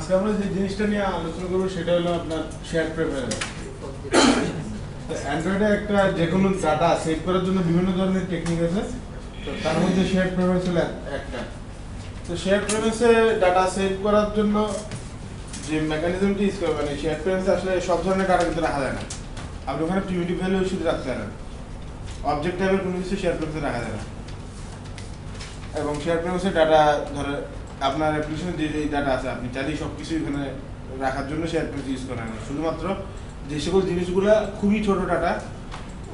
আজকে আমরা যে জিনিসটা নিয়ে আলোচনা করবো সেটা হলো আপনার শেয়ার প্রেফারেন্স। অ্যান্ড্রয়েডে একটা যে কোনো ডাটা সেভ করার জন্য বিভিন্ন ধরনের টেকনিক আছে, তো তার মধ্যে শেয়ার প্রেফারেন্স হলো একটা। তো শেয়ার প্রেফারেন্সে ডাটা সেভ করার জন্য যে মেকানিজমটি ইউজ করবেন, এই শেয়ার প্রেফারেন্সে আসলে সব ধরনের ডাটা কিন্তু রাখা যায় না। আপনি ওখানে প্রিমিটিভ ভ্যালু শুধু রাখতে পারেন, অবজেক্ট টাইপের কোনো কিছু শেয়ার প্রেফারেন্সে রাখা যায় না। এবং শেয়ার প্রেফারেন্সে ডাটা ধরে আপনার অ্যাপ্লিকেশনে যে ডাটা আছে আপনি চাইলেই সব কিছু এখানে রাখার জন্য শেয়ার প্রেফারেন্স ইউজ করেন না। শুধুমাত্র যে সকল জিনিসগুলো খুবই ছোট ডাটা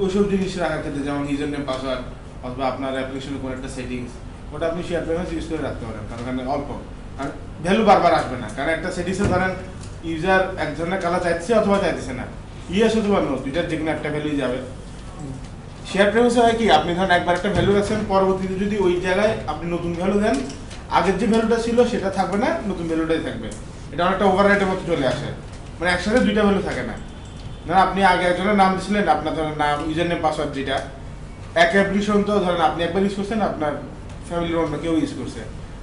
ওইসব জিনিস রাখার ক্ষেত্রে, যেমন ইউজার নেম, পাসওয়ার্ড অথবা আপনার অ্যাপ্লিকেশনের কোনো একটা সেটিংস, ওটা আপনি শেয়ার প্রেফারেন্স ইউজ করে রাখতে পারেন, কারণ ওখানে অল্প আর ভ্যালু বারবার আসবে না। কারণ একটা সেটিংসে ধরেন ইউজার এক ধরনের কালার চাইছে অথবা চাইতেছে না, ইয়ে শুধু বা নো দুইটার যে কোনো একটা ভ্যালুই যাবে। শেয়ার প্রেফারেন্সে হয় কি, আপনি ধরেন একবার একটা ভ্যালু রাখছেন, পরবর্তীতে যদি ওই জায়গায় আপনি নতুন ভ্যালু দেন, আগের যে ভ্যালুটা ছিল সেটা থাকবে না, নতুন ভ্যালুটাই থাকবে। এটা অনেকটা ওভাররাইটের মতো চলে আসে, মানে একসাথে দুইটা ভ্যালু থাকে না। না আপনি আগে একজনের নাম দিয়েছিলেন, আপনার ধরেন নাম, ইউজার নেম, পাসওয়ার্ড, যেটা এক অ্যাপ্লিকেশন, তো ধরেন আপনি একবার ইউজ করছেন, আপনার ফ্যামিলির অন্য কেউ ইউজ করছে,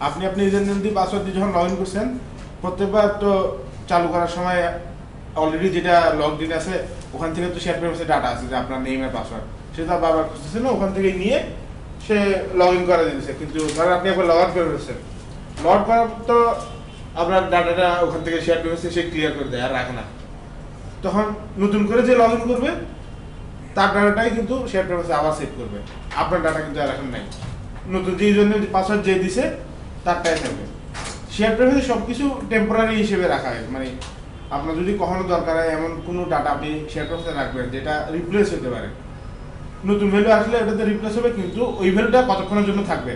আপনি ইউজার নেম দিয়ে পাসওয়ার্ড দিয়ে যখন লগ ইন করছেন, প্রত্যেকবার তো চালু করার সময় অলরেডি যেটা লগড ইন আছে ওখান থেকে তো শেয়ার প্রেফারেন্সের ডাটা আছে যে আপনার নেম আর পাসওয়ার্ড, সেটা বারবার খুঁজতেছে না, ওখান থেকে নিয়ে সে লগ ইন করে দিতেছে। কিন্তু ধরেন আপনি একবার লগ আউট করে ফেলছেন, লগ আউট করার তো আপনার ডাটাটা ওখান থেকে শেয়ার প্রেফারেন্সে সে ক্লিয়ার করে দেয় আর রাখে না। তখন নতুন করে যে লগ ইন করবে তার ডাটাটাই কিন্তু শেয়ার প্রেফারেন্সে আবার সেভ করবে, আপনার ডাটা কিন্তু আর এখন নাই। নতুন যে জন্য পাসওয়ার্ড যে দিছে তারটাই থাকবে। শেয়ার প্রেফারেন্সে সব কিছু টেম্পোরারি হিসেবে রাখা হয়, মানে আপনার যদি কখনো দরকার হয় এমন কোনো ডাটা আপনি শেয়ার প্রেফারেন্সে রাখবেন যেটা রিপ্লেস হতে পারে, নতুন ভ্যালু আসলে এটাতে রিপ্লেস হবে, কিন্তু ওই ভ্যালুটা কতক্ষণের জন্য থাকবে,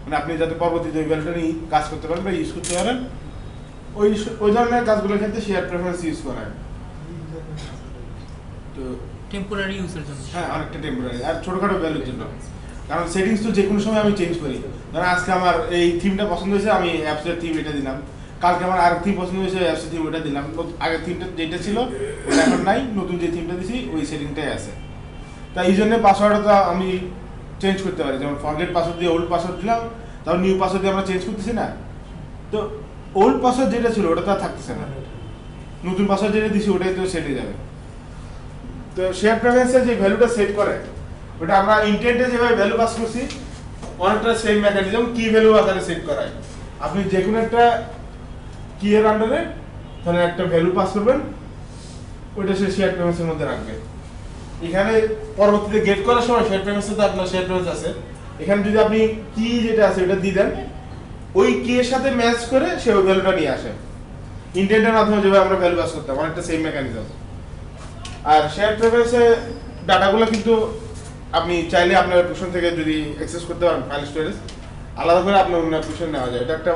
মানে আপনি যাতে পরবর্তীতে ওই ভ্যালুটা নিয়ে কাজ করতে পারেন বা ইউজ করতে পারেন, ওই ধরনের কাজগুলোর ক্ষেত্রে শেয়ার প্রেফারেন্স ইউজ করা হয়। তো টেম্পোরারি ইউজের জন্য, হ্যাঁ অনেকটা টেম্পোরারি আর ছোটখাটো ভ্যালুর জন্য। কারণ সেটিংস তো যে কোনো সময় আমি চেঞ্জ করি, ধরেন আজকে আমার এই থিমটা পছন্দ হয়েছে, আমি অ্যাপসের থিম এটা দিলাম, কালকে আমার আর থিম পছন্দ হয়েছে, অ্যাপসের থিম ওটা দিলাম, আগের থিমটা যেটা ছিল ওটা এখন নাই, নতুন যে থিমটা দিছি ওই সেটিংটাই আছে। তাই এই জন্য পাসওয়ার্ডটা তো আমি চেঞ্জ করতে পারি, যেমন ফরগেট পাসওয়ার্ড দিয়ে ওল্ড পাসওয়ার্ড দিলাম, তারপর নিউ পাসওয়ার্ড দিয়ে আমরা চেঞ্জ করতেছি না, তো ওল্ড পাসওয়ার্ড যেটা ছিল ওটা তো আর থাকতেছে না, নতুন পাসওয়ার্ড যেটা দিছি ওটাই তো সেট হয়ে যাবে। তো শেয়ার প্রেফারেন্সে যে ভ্যালুটা সেভ করে ওটা আমরা ইন্টেন্টে যেভাবে ভ্যালু পাস করছি অনেকটা সেম মেকানিজম কি ভ্যালু আকারে সেভ করায়। আপনি যে কোনো একটা কি এর আন্ডারে তাহলে একটা ভ্যালু পাস করবেন, ওইটা সে শেয়ার প্রেফারেন্সের মধ্যে রাখবে। এখানে পরবর্তীতে গেট করার সময় শেয়ার প্রেফারেন্সে তো আপনার শেয়ার প্রেফারেন্স আছে, এখানে যদি আপনি কি যেটা আছে ওটা দিয়ে দেন, ওই কি এর সাথে ম্যাচ করে সে ওই ভ্যালুটা নিয়ে আসে। ইন্টেন্টের মাধ্যমে যেভাবে আমরা ভ্যালু পাস করতাম অনেকটা সেম মেকানিজম। আর শেয়ার প্রেফারেন্সে ডাটাগুলো কিন্তু আপনি চাইলে আপনার অ্যাপ্লিকেশন থেকে যদি অ্যাক্সেস করতে পারেন, ফাইল স্টোরেজ আলাদা করে আপনার অন্য অ্যাপ্লিকেশন নেওয়া যায়, এটা একটা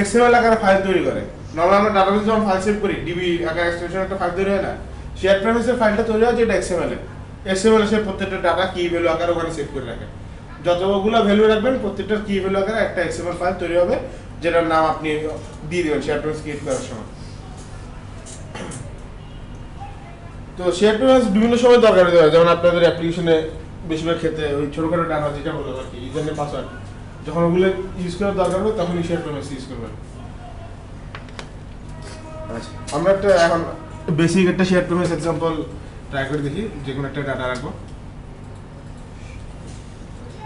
এক্সএমএল আকারে ফাইল তৈরি করে। নর্মাল আমরা ডাটাবেসে যখন ফাইল সেভ করি ডিবি আকারে এক্সটেনশন একটা ফাইল তৈরি হয় না, শেয়ার প্রেফারেন্সের ফাইলটা তৈরি হয় যেটা এক্সএমএল সে প্রত্যেকটা ডাটা কি ভ্যালু আকারে ওখানে সেভ করে রাখে। যতগুলো ভ্যালু রাখবেন প্রত্যেকটার কি ভ্যালু আকারে একটা এক্সএমএল ফাইল তৈরি হবে, যেটার নাম আপনি দিয়ে দেবেন শেয়ার প্রেফারেন্স ক্রিয়েট করার সময়। তো শেয়ার প্রেফারেন্স বিভিন্ন সময় দরকার হতে পারে, যেমন আপনাদের অ্যাপ্লিকেশনে বেশিরভাগ ক্ষেত্রে ওই ছোটখাটো ডাটা যেটা বললাম আর কি, ইউজার নেম, পাসওয়ার্ড, যখন ওগুলো ইউজ করার দরকার হবে তখনই শেয়ার প্রেফারেন্স ইউজ করবেন। আচ্ছা আমরা একটা এখন বেসিক একটা শেয়ার প্রেফারেন্স এক্সাম্পল ট্রাই করে দেখি, যে কোনো একটা ডাটা রাখবো।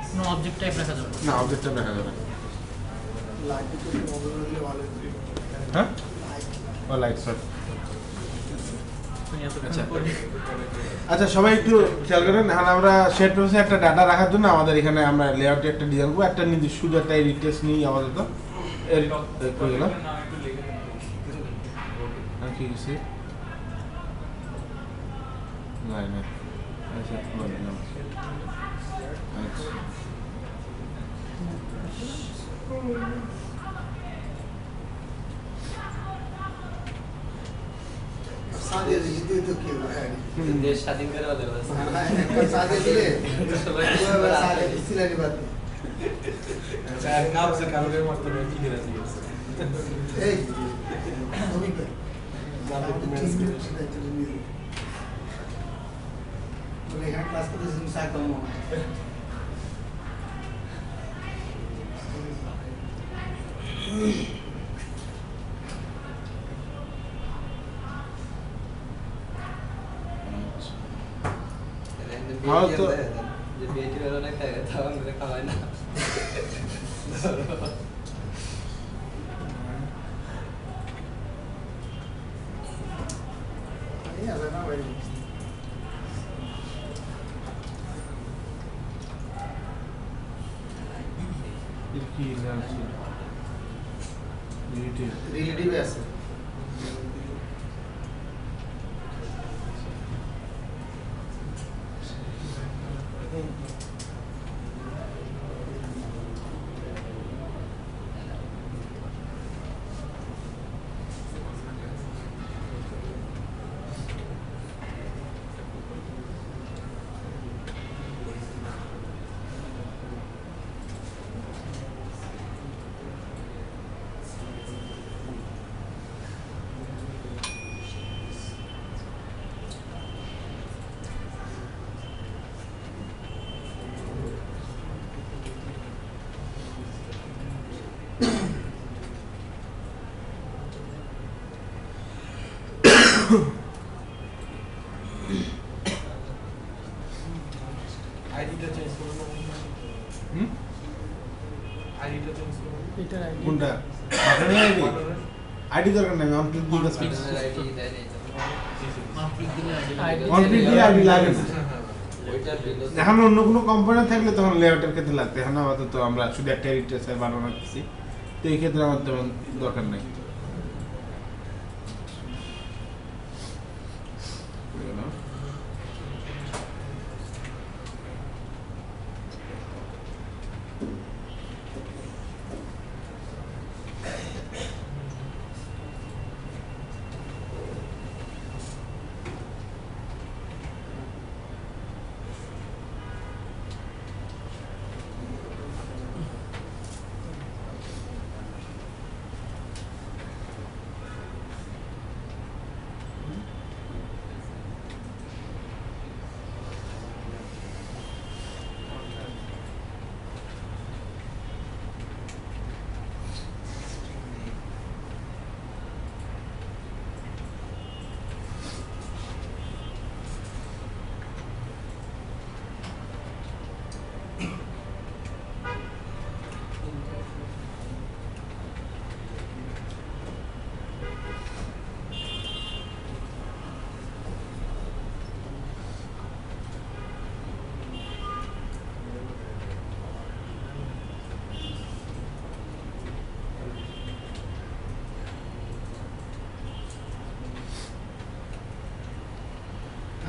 কোনো অবজেক্ট টাইপ রাখা যাবে না, অবজেক্টটা দেখা যাবে, হ্যাঁ ও লাইক সরি। আচ্ছা সবাই একটু খেয়াল করেন, এখন আমরা শেয়ার প্রেফারেন্সে একটা ডাটা রাখার জন্য আমাদের এখানে আমরা লেআউটে একটা ডিজাইন করবো, একটা নির্দিষ্ট শুধু একটা এডিট টেক্সট নিই আপাতত করে গেলাম। আর কি কিছু নাই না, আচ্ছা করে দিলাম। আচ্ছা सादे जीते तो क्यों है देश स्वाधीन करा दे बस सादे दिले सादे इस्लामी बात चार नाम से काम के मत में की रहती है ए अभी पे बोले यहाँ क्लास को तो जिम्सा कम हो আমার তো যে বিয়েটি হলো না খায় তখন করে খাওয়ায় না এই আলাদা না ভাই কি আছে রিলেটিভ রিলেটিভ আছে আইডিটা চেঞ্জ করব হুম আইডিটা চেঞ্জ করব এটার আইডি কোনটা আইডি দরকার নাই আমি ক্লিক দিয়ে কাজ করছি আইডি দেয় নেই কমপ্লিট দিলে ID কমপ্লিট দিয়ে আইডি লাগে না ওইটা বিন্দু এখন অন্য কোনো কোম্পানি থাকলে তখন লেআউটের ক্ষেত্রে লাগবে এখন আপাতত আমরা শুধু একটা এডিটার বানানো করছি তো এই ক্ষেত্রে আমার তেমন দরকার নাই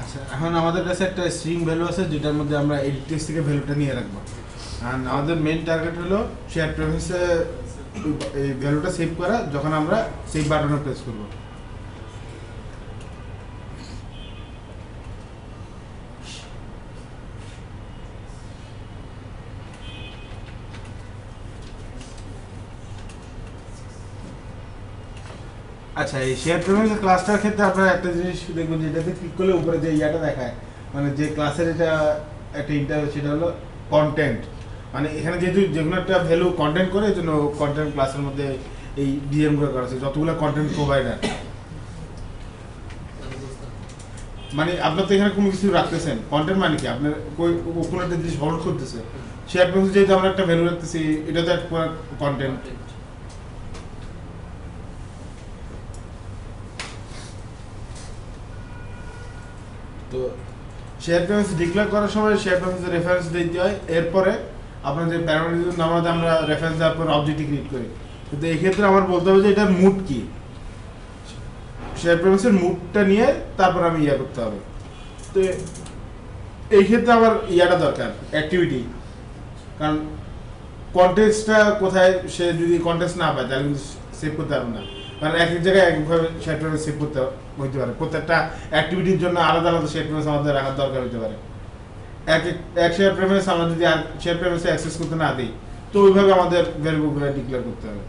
আচ্ছা এখন আমাদের কাছে একটা স্ট্রিং ভ্যালু আছে যেটার মধ্যে আমরা এডিট টেক্সট থেকে ভ্যালুটা নিয়ে রাখবো আর আমাদের মেইন টার্গেট হলো শেয়ার প্রেফারেন্সে এই ভ্যালুটা সেভ করা যখন আমরা সেভ বাটনে প্রেস করব আচ্ছা এই শেয়ার প্রেফারেন্স ক্লাসটার ক্ষেত্রে আপনারা একটা জিনিস দেখবেন যেটাতে ক্লিক করলে উপরে যে ইয়াটা দেখায় মানে যে ক্লাসের এটা একটা ইন্টার সেটা হলো কন্টেন্ট মানে এখানে যেহেতু যেকোনো একটা ভ্যালু কন্টেন্ট করে এই জন্য কন্টেন্ট ক্লাসের মধ্যে এই ডিএম করে করা আছে যতগুলো কন্টেন্ট প্রোভাইডার মানে আপনার তো এখানে কোনো কিছু রাখতেছেন কন্টেন্ট মানে কি আপনার কোনো একটা জিনিস হোল্ড করতেছে শেয়ার প্রেফারেন্স যেহেতু আমরা একটা ভ্যালু রাখতেছি এটা তো একটা কন্টেন্ট তো শেয়ার প্রেফারেন্স ডিক্লেয়ার করার সময় শেয়ার প্রেফারেন্সের রেফারেন্স দিতে হয় এরপরে আপনার যে প্যারামিটার নামাতে আমরা রেফারেন্স দেওয়ার পর অবজেক্ট ক্রিয়েট করি কিন্তু এই ক্ষেত্রে আমার বলতে হবে যে এটার মুড কি শেয়ার প্রেফারেন্সের মুডটা নিয়ে তারপর আমি ইয়া করতে হবে তো এই ক্ষেত্রে আমার ইয়াটা দরকার অ্যাক্টিভিটি কারণ কন্টেক্সটটা কোথায় সে যদি কন্টেক্সট না পায় তাহলে কিন্তু সেভ করতে পারবে না কারণ এক এক জায়গায় একভাবে শেয়ার প্রেফারেন্স সেভ করতে হইতে পারে প্রত্যেকটা অ্যাক্টিভিটির জন্য আলাদা আলাদা শেয়ার প্রেফারেন্স আমাদের রাখার দরকার হতে পারে এক শেয়ার প্রেফারেন্স আমরা যদি আর শেয়ার প্রেফারেন্সে অ্যাক্সেস করতে না দিই তো ওইভাবে আমাদের ভ্যারিয়েবলগুলো ডিক্লেয়ার করতে হবে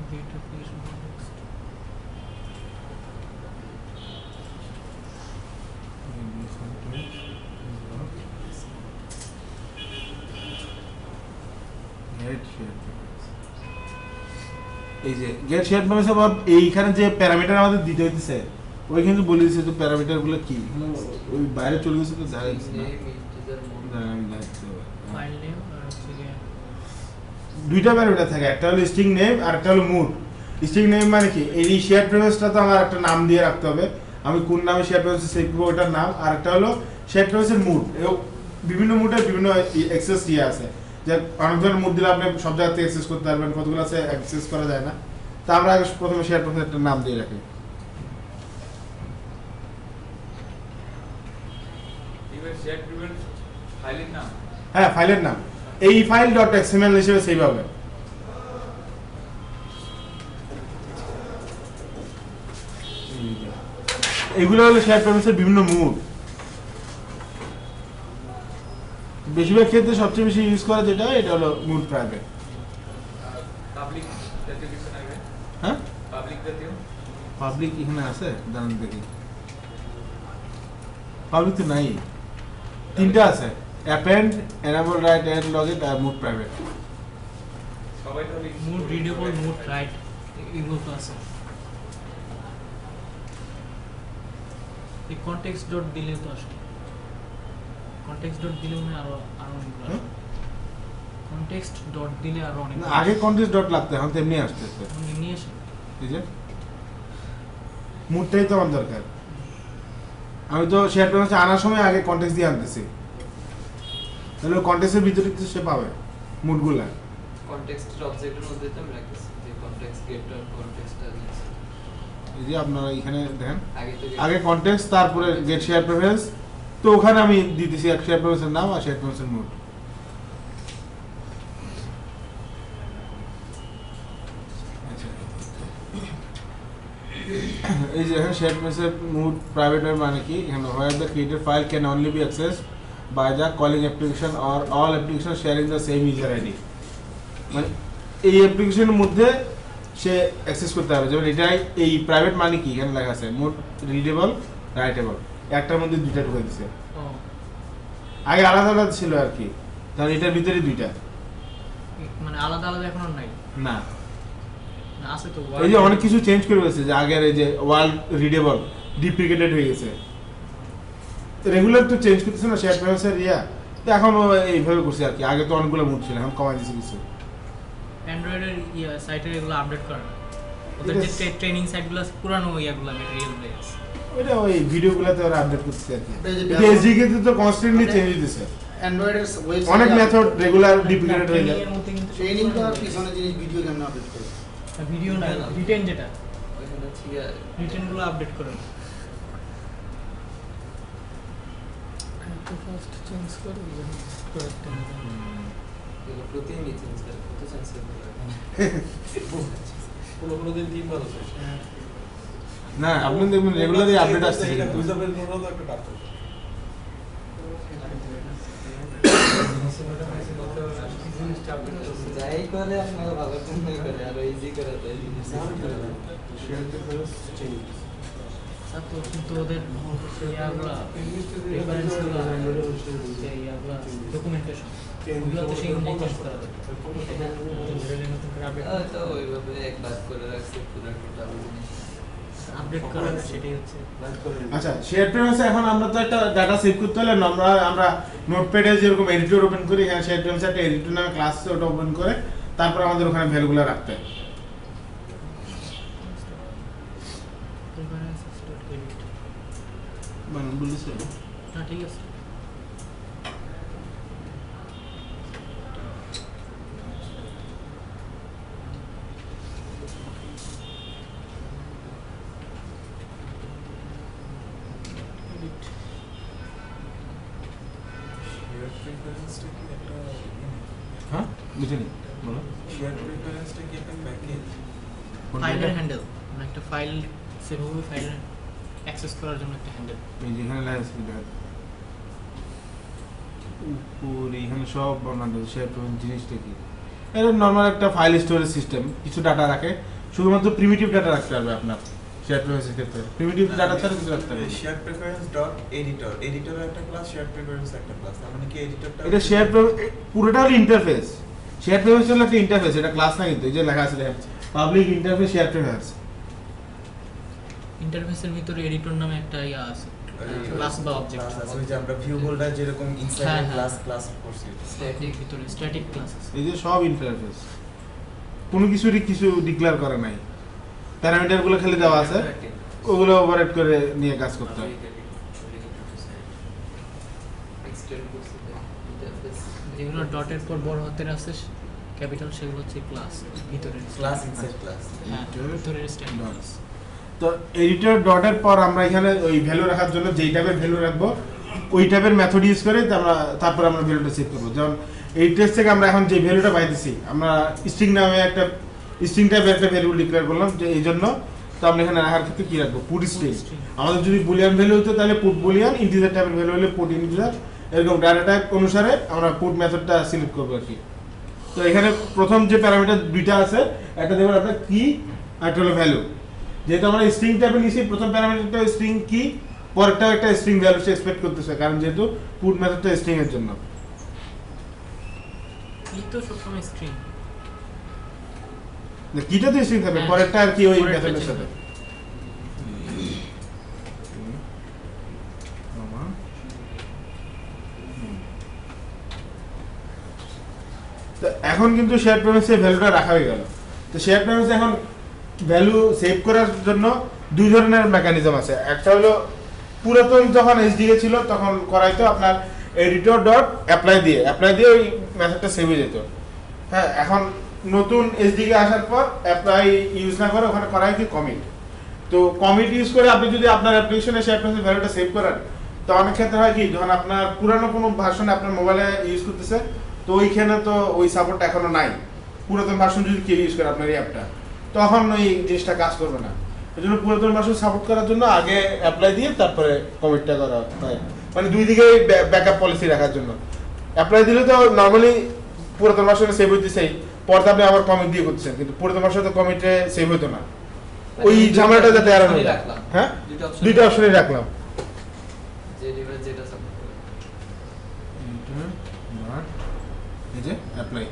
Date of creation context. Get share এই যে গেট শেয়ার প্রেফারেন্স আবার এইখানে যে প্যারামিটার আমাদের দিতে হইতেছে ওই কিন্তু বলে দিয়েছে তো প্যারামিটার গুলো কি ওই বাইরে চলে গেছে তো দেখা যাচ্ছে না Name, integer, mode. দাঁড়া, আমি দেখাচ্ছি এবার। ফাইল নেম আর হচ্ছে গিয়ে দুইটা প্যারামিটার থাকে, একটা হলো স্ট্রিং নেম আর একটা হলো মুড। স্ট্রিং নেম মানে কি এই শেয়ার প্রেফারেন্সটা তো আমার একটা নাম দিয়ে রাখতে হবে, আমি কোন নামে শেয়ার প্রেফারেন্স সেভ করব ওটার নাম, আর একটা হলো শেয়ার প্রেফারেন্সের মুড। বিভিন্ন মুডের বিভিন্ন অ্যাক্সেস দিয়ে আছে, যে অনেক ধরনের মুড দিলে আপনি সব জায়গাতে অ্যাক্সেস করতে পারবেন, কতগুলো আছে অ্যাক্সেস করা যায় না। তা আমরা আগে প্রথমে শেয়ার প্রেফারেন্স একটা নাম দিয়ে রাখি। এবার শেয়ার প্রিভেন্ট ফাইলের নাম হ্যাঁ, ফাইলের নাম এই ফাইল ডট এক্সএমএল হিসেবে সেভ হবে। এগুলো হলো শেয়ার প্রেফারেন্সের বিভিন্ন মুড। বেশিরভাগ ক্ষেত্রে সবচেয়ে বেশি ইউজ করা যেটা এটা হলো মুড প্রাইভেট। পাবলিক জাতীয় কিছু নাই ভাই? হ্যাঁ, পাবলিক জাতীয় পাবলিক এখানে আছে, জানেন দেখি পাবলিক তো নাই, তিনটা আছে, append, enable write and login আর মুড প্রাইভেট। সবাই তো মুড রিডেবল, মুড রাইট এগুলো তো আছে। এই কনটেক্সট ডট দিলে তো আসে, কনটেক্সট ডট দিলে মানে আরো অনেকগুলো আসে। কনটেক্সট ডট দিলে আরো অনেক আগে কন্টেক্সট ডট লাগতো, এখন তেমনি আসতেছে। এমনি আসে। এই যে মুডটাই তো আমার দরকার, আমি তো শেয়ার প্রেফারেন্স আনার সময় আগে কন্টেক্সট দিয়ে আনতেছি, তাহলে কন্টেক্সটের ভিতরে তো সে পাবে মুডগুলা। Context এর object এর মধ্যে তো আমি রাখতেছি যে context get আর context আর next। এই যে আপনারা এখানে দেখেন আগে তো আগে কন্টেক্সট তারপরে গেট শেয়ার প্রেফারেন্স, তো ওখানে আমি দিতেছি এক শেয়ার প্রেফারেন্সের নাম আর শেয়ার প্রেফারেন্সের মুড। এই যে এখানে শেয়ার প্রেফারেন্সের মুড প্রাইভেট মানে কি, এখানে where the created file can only be accessed by the calling application or all application sharing the same user ID. মানে এই অ্যাপ্লিকেশনের মধ্যে সে অ্যাক্সেস করতে হবে, যেমন এটাই এই প্রাইভেট মানে কি এখানে লেখা আছে মোড রিডেবল রাইটেবল, একটার মধ্যে দুইটা ঢুকে দিচ্ছে। ও আগে আলাদা আলাদা ছিল আর কি, কারণ এটার ভিতরে দুইটা মানে আলাদা আলাদা এখন আর নাই, না। না আছে তো। এই যে অনেক কিছু চেঞ্জ করে গেছে, যে আগের এই যে ওয়ার্ল্ড রিডেবল ডিপ্রিকেটেড হয়ে গেছে, রেগুলার তো চেঞ্জ করতেছে না শেয়ার প্রেফারেন্সের তো এখন ও এইভাবে করছে আর কি। আগে তো অনেকগুলো মুড ছিল, এখন কমাই দিয়েছে কিছু। অ্যান্ড্রয়েডের সাইটের এগুলো আপডেট করে না, ওদের যে ট্রেনিং সাইটগুলো আছে পুরানো ইয়াগুলো ম্যাটেরিয়াল হয়ে গেছে। ওইটা ওই ভিডিওগুলোতে ওরা আপডেট করতেছে আর কি। এটা যে এটা এসডিকে তো কনস্ট্যান্টলি চেঞ্জ হইতেছে, অ্যান্ড্রয়েডের ওয়েবসাইট অনেক মেথড রেগুলার ডিপ্রিকেটেড হয়ে যায়। ট্রেনিংয়ের মধ্যে কিন্তু ট্রেনিং তো আর পিছনে জিনিস ভিডিও কেমন আপডেট করে ভিডিও না, রিটেন যেটা ওইখানে হচ্ছে রিটেনগুলো আপডেট করে না। এগুলো প্রতিদিনই চেঞ্জ করে, কত চেঞ্জ করে কোনো দিন 3 বার আছে না, আপনি দেখবেন রেগুলারই আপডেট আসছে কিন্তু। ইউজাবেল কোনও তো একটা কাজ করে যাই করে আপনারা ভালো জন্যই করে, আরো ইজি করে দেয় জিনিস। তো কিন্তু ওদের ইয়াগুলো রেফারেন্সগুলো যে ইয়াগুলো ডকুমেন্টেশন ওগুলো তো সেই অনুযায়ী চেঞ্জ করা যাবে। নতুন করে আপডেট তো ওইভাবে একবার করে রাখছে পুরো টোটাল জিনিস। আপডেট করা সেটাই হচ্ছে। আচ্ছা, শেয়ার প্রেফারেন্সে এখন আমরা তো একটা ডাটা সেভ করতে হলে আমরা নোটপ্যাডে যেরকম এডিটর ওপেন করি, এখানে শেয়ার প্রেফারেন্সে একটা এডিটর নামে ক্লাস আছে, ওটা ওপেন করে তারপর আমাদের ওখানে ভ্যালুগুলো রাখতে হয়। মানে বলিস না ঠিক আছে। শেয়ার প্রিফারেন্সটা কি একটা হ্যাঁ, বুঝিনি, বলো। শেয়ার প্রিফারেন্সটা কি একটা প্যাকেজ ফাইলের হ্যান্ডেল মানে একটা ফাইল সেভ হবে, ফাইল অ্যাক্সেস করার জন্য একটা হ্যান্ডেল। এই যেখানে লেখা আছে উপরে এখানে সব বানানো শেয়ার প্রেফারেন্স জিনিসটা কি, এটা নর্মাল একটা ফাইল স্টোরেজ সিস্টেম, কিছু ডাটা রাখে, শুধুমাত্র প্রিমিটিভ ডাটা রাখতে পারবে আপনার শেয়ার প্রেফারেন্সের ক্ষেত্রে। প্রিমিটিভ ডাটা ছাড়া কিছু রাখতে পারবে না। Share preference dot editor, editor একটা ক্লাস, শেয়ার প্রিফারেন্স একটা ক্লাস। তার মানে কি এডিটরটা এটা শেয়ার পুরোটা হলো ইন্টারফেস, শেয়ার প্রেফারেন্স হলো একটা ইন্টারফেস, এটা ক্লাস না কিন্তু, এই যে লেখা আছে পাবলিক ইন্টারফেস শেয়ার প্রেফারেন্স। ইন্টারফেসের ভিতরে এডিটর নামে একটা ইয়া আছে, ক্লাস বা অবজেক্ট। ওই যে আমরা ভিউ হোল্ডার যেরকম ইনসাইড হ্যাঁ, ক্লাস ক্লাস করছি, স্ট্যাটিক ভিতরে স্ট্যাটিক ক্লাস আছে। এই যে সব ইন্টারফেস, কোনো কিছুরই কিছু ডিক্লেয়ার করা নাই, প্যারামিটারগুলো খালি দেওয়া আছে, ওগুলো ওভাররাইড করে নিয়ে কাজ করতে হয়। এক্সটেন্ড করতে ইন্টারফেস যেগুলো ডটের পর বড় হাতের আছে ক্যাপিটাল, সেগুলো হচ্ছে ক্লাস ভিতরের ক্লাস ইনসাইড ক্লাস। হ্যাঁ, ভিতরের স্ট্যাটিক ক্লাস। তো এডিটর ডটের পর আমরা এখানে ওই ভ্যালু রাখার জন্য যেই টাইপের ভ্যালু রাখবো ওই টাইপের মেথড ইউজ করে তারপর আমরা ভ্যালুটা সেভ করবো। যেমন এই টেস্ট থেকে আমরা এখন যে ভ্যালুটা পাইতেছি, আমরা স্ট্রিং নামে একটা স্ট্রিং টাইপের একটা ভ্যারিয়েবল ডিক্লেয়ার করলাম, যে এই জন্য তো আমরা এখানে রাখার ক্ষেত্রে কি রাখবো, পুট স্ট্রিং। আমাদের যদি বুলিয়ান ভ্যালু হতো তাহলে পুট বুলিয়ান, ইন্টিজার টাইপের ভ্যালু হলে পুট ইন্টিজার, এরকম ডাটা টাইপ অনুসারে আমরা পুট মেথডটা সিলেক্ট করবো আর কি। তো এখানে প্রথম যে প্যারামিটার দুইটা আছে, একটা দেবো আপনার কি আর একটা হলো ভ্যালু। যেহেতু আমরা স্ট্রিং টাইপে নিয়েছি, প্রথম প্যারামিটারটা স্ট্রিং কি, পরেরটাও একটা স্ট্রিং ভ্যালু এক্সপেক্ট করতেছে, কারণ যেহেতু পুট মেথডটা স্ট্রিং এর জন্য। কি তো সবসময় স্ট্রিং, কিটা তো স্ট্রিং থাকবে, পরেরটা আর কি ওই পরেরটা মেথডের change সাথে। হবে। তো এখন কিন্তু শেয়ার প্রেফারেন্সে ভ্যালুটা রাখা হয়ে গেল। তো শেয়ার প্রেফারেন্সে এখন ভ্যালু সেভ করার জন্য দুই ধরনের মেকানিজম আছে। একটা হলো পুরাতন যখন এসডিকে ছিল তখন করাইতো আপনার এডিটর ডট অ্যাপ্লাই দিয়ে ওই মেথডটা সেভ হয়ে যেত। হ্যাঁ, এখন নতুন এসডিকে আসার পর অ্যাপ্লাই ইউজ না করে ওখানে করাই কি কমিট। তো কমিট ইউজ করে আপনি যদি আপনার অ্যাপ্লিকেশনে শেয়ার প্রেফারেন্সের ভ্যালুটা সেভ করেন, তো অনেক ক্ষেত্রে হয় কি, যখন আপনার পুরানো কোনো ভার্সনে আপনার মোবাইলে ইউজ করতেছে, তো ওইখানে তো ওই সাপোর্টটা এখনো নাই, পুরাতন ভার্সন যদি কেউ ইউজ করে আপনার এই অ্যাপটা, তখন ওই জিনিসটা কাজ করবে না। এই জন্য পুরাতন ভার্সন সাপোর্ট করার জন্য আগে অ্যাপ্লাই দিয়ে তারপরে কমিটটা করা হয়, মানে দুই দিকে ব্যাকআপ পলিসি রাখার জন্য। অ্যাপ্লাই দিলে তো নর্মালি পুরাতন ভার্সনে সেভ হইতেছেই, পরে আপনি আবার কমিট দিয়ে করতেছেন, কিন্তু পুরাতন ভার্সনে তো কমিটে সেভ হতো না, ওই ঝামেলাটা যাতে এড়ানো যায়। রাখলাম। হ্যাঁ, দুইটা দুইটা অপশন অপশনই রাখলাম। যে ডিভাইস যেটা সাপোর্ট করে। এই যে অ্যাপ্লাই।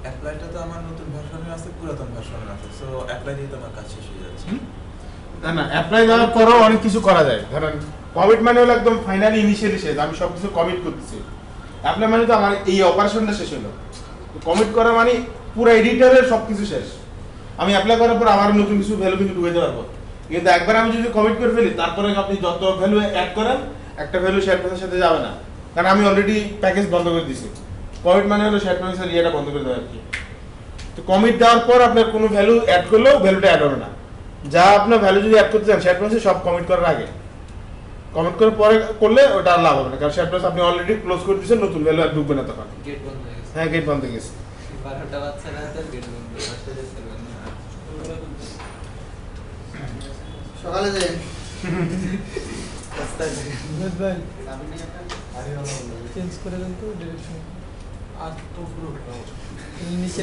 অ্যাপ্লাইটা তো আমার নতুন ভার্সনে আছে, পুরাতন ভার্সনে আছে, সো অ্যাপ্লাই দিয়ে তো আমার কাজ শেষ হয়ে যাচ্ছে। না না, অ্যাপ্লাই দেওয়ার পরেও অনেক কিছু করা যায়। ধরেন কমিট মানে হলো একদম ফাইনালি ইনিশিয়ালি শেষ, আমি সব কিছু কমিট করতেছি। অ্যাপ্লাই মানে তো আমার এই অপারেশনটা শেষ হলো। কমিট করা মানে পুরো এডিটরের সব কিছু শেষ। আমি অ্যাপ্লাই করার পর আমার নতুন কিছু ভ্যালু কিন্তু ঢুকে দিতে পারবো, কিন্তু একবার আমি যদি কমিট করে ফেলি তারপরে আপনি যত ভ্যালু অ্যাড করেন একটা ভ্যালু শেয়ার প্রেসের সাথে যাবে না, কারণ আমি অলরেডি প্যাকেজ বন্ধ করে দিয়েছি। কমিট মানে হলো শেয়ার প্রেসের ইয়েটা বন্ধ করে দেওয়া আর কি। তো কমিট দেওয়ার পর আপনার কোনো ভ্যালু অ্যাড করলেও ভ্যালুটা অ্যাড হবে না। যা আপনার ভ্যালু যদি অ্যাড করতে চান শেয়ার প্রেসে, সব কমিট করার আগে, কমিট করার পরে করলে ওটা আর লাভ হবে না, কারণ শেয়ার প্রেস আপনি অলরেডি ক্লোজ করে দিয়েছেন, নতুন ভ্যালু আর ঢুকবে না তখন। গেট বন্ধ হয়ে গেছে। হ্যাঁ, গেট বন্ধ হয়ে গেছে। 12টা বাচ্চা রাতে গেট বন্ধ, বাচ্চাদের চলবে না। সকালে যাই চেঞ্জ করে দেন তো ডিরেকশন। আর তো পুরো নিচে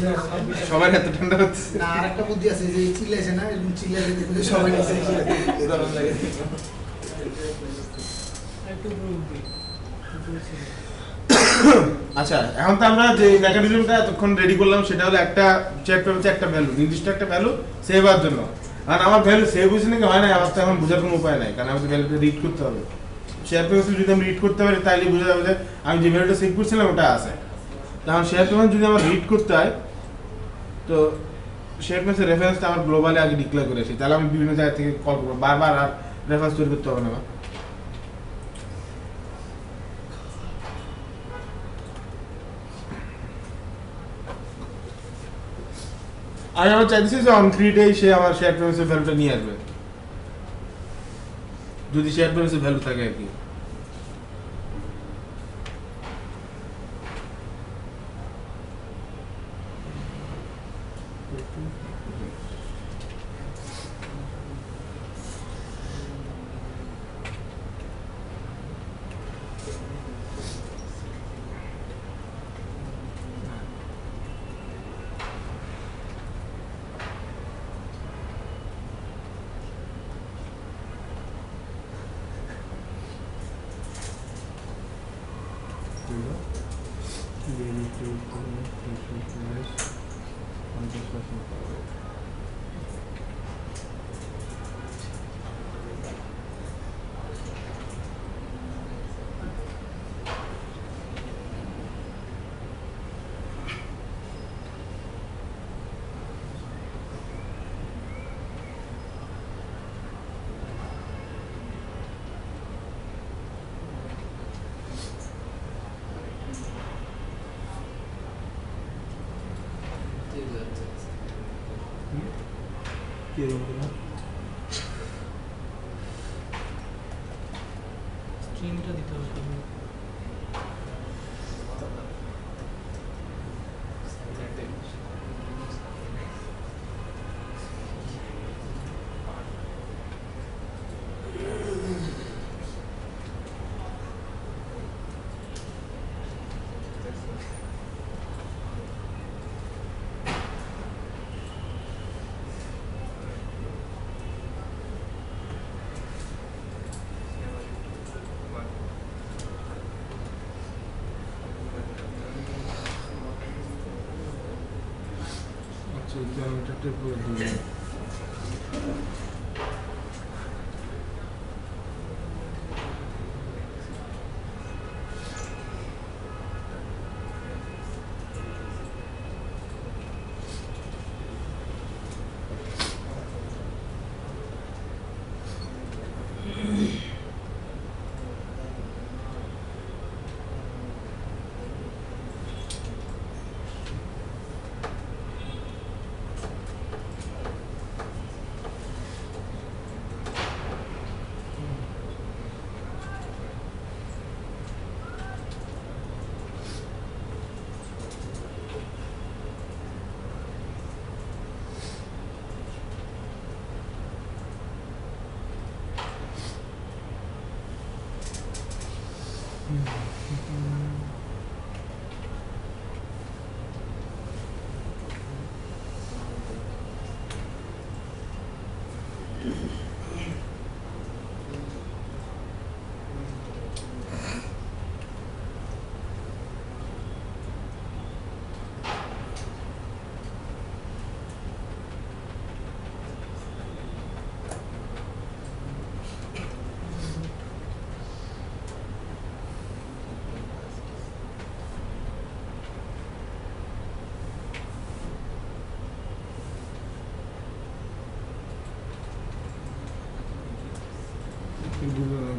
সবার এত ঠান্ডা হচ্ছে। না, আরেকটা বুদ্ধি আছে, যে চিল্লাইছে না, এরকম চিল্লাইলে দেখলে সবাই নিচে এসে গরম লাগে। একটু আচ্ছা, এখন তো আমরা যে মেকানিজমটা এতক্ষণ রেডি করলাম সেটা হলো একটা চ্যাট হচ্ছে একটা ভ্যালু, নির্দিষ্ট একটা ভ্যালু সেভ হওয়ার জন্য। কারণ আমার ভ্যালু সেভ হয়েছে নাকি হয় না, আমার তো এখন বোঝার কোনো উপায় নাই, কারণ আমাকে ভ্যালুটা রিড করতে হবে। শেয়ার পেমেন্ট যদি আমি রিড করতে পারি তাহলে বোঝা যাবে যে আমি যে ভ্যালুটা সেভ করছিলাম ওটা আছে। কারণ শেয়ার পেমেন্ট যদি আমার রিড করতে হয়, তো শেয়ার পেমেন্টের রেফারেন্সটা আমার গ্লোবালি আগে ডিক্লেয়ার করেছি, তাহলে আমি বিভিন্ন জায়গা থেকে কল করবো, বারবার আর রেফারেন্স তৈরি করতে হবে না আমার। আর আমি চাইতেছি যে অন ক্রিয়েটেই সে আমার শেয়ার পেমেন্টের ভ্যালুটা নিয়ে আসবে, যদি শেয়ার পেমেন্টের ভ্যালু থাকে আর কি। দিল ডিএনএ 50% পাবে। কি রকম না স্ট্রিংটা দিতে হবে আচ্ছা জ্যামিটারটা পুরো দিয়ে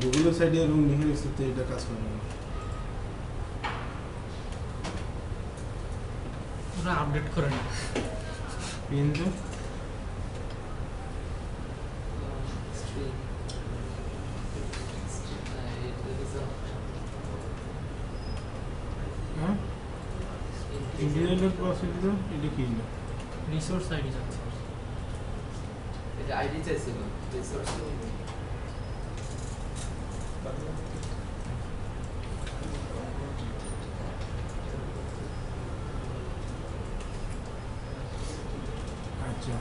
গুগলের সাইডে এরকম লিখে রেখেছে তো এটা কাজ করে না ওরা আপডেট করে না কিন্তু হ্যাঁ ইন্ডিভিজুয়াল প্রসিডিউর এটা কি না রিসোর্স আইডি যাচ্ছে এটা আইডি চাইছিল রিসোর্স আচ্ছা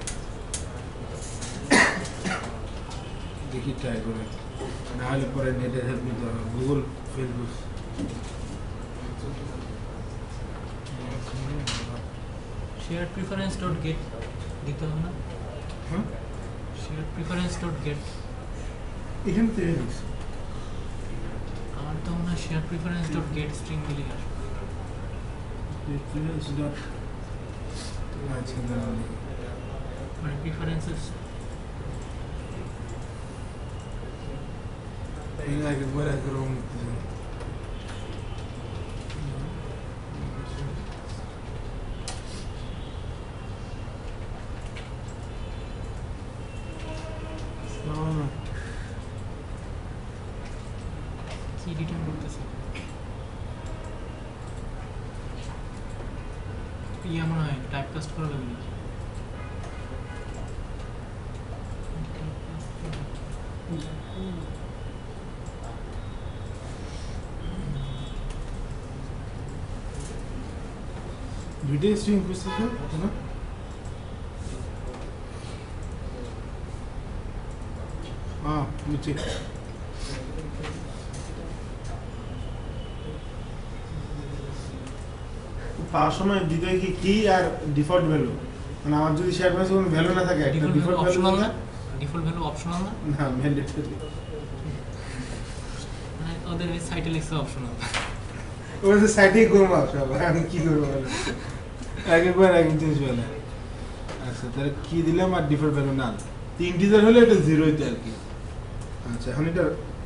দেখি ট্রাই করে না হলে পরে নেটের হেল্প নিতে হবে Google Facebook share preference dot gate দিতে হবে না হ্যাঁ শেয়ার প্রিফারেন্স ডট গেট এখানে তো এসেছে আমার তো মনে হয় share preference dot gate string দিলেই আসবে প্রিফারেন্স ডট আচ্ছা দাঁড়ান মানে প্রিফারেন্সেস এর আগে বড় করে নিতে কি রিটার্ন করতেছে ইয়া মনে হয় টাইপ কাস্ট করা লাগবে নাকি ভিডিও স্ট্রিং করতেছে না হ্যাঁ নিচে পাওয়ার সময় দিতে হয় কি আর ডিফল্ট ভ্যালু, মানে আমার যদি শেয়ার প্রাইসে কোনো ভ্যালু না থাকে, একটা ডিফল্ট ভ্যালু অপশনাল না, না, ডিফল্ট ভ্যালু অপশনাল না, না ম্যান্ডেটরি। মানে ওদের সাইটে লিখছে অপশনাল। ওরা তো সাইটেই করবো সব, আমি কি করবো বলো, একবার এক জিনিস বলে। আচ্ছা তাহলে কি দিলাম আর ডিফল্ট ভ্যালু না, ইন্টিজার হলে এটা জিরো হইতে আর কি। আচ্ছা এখন এটা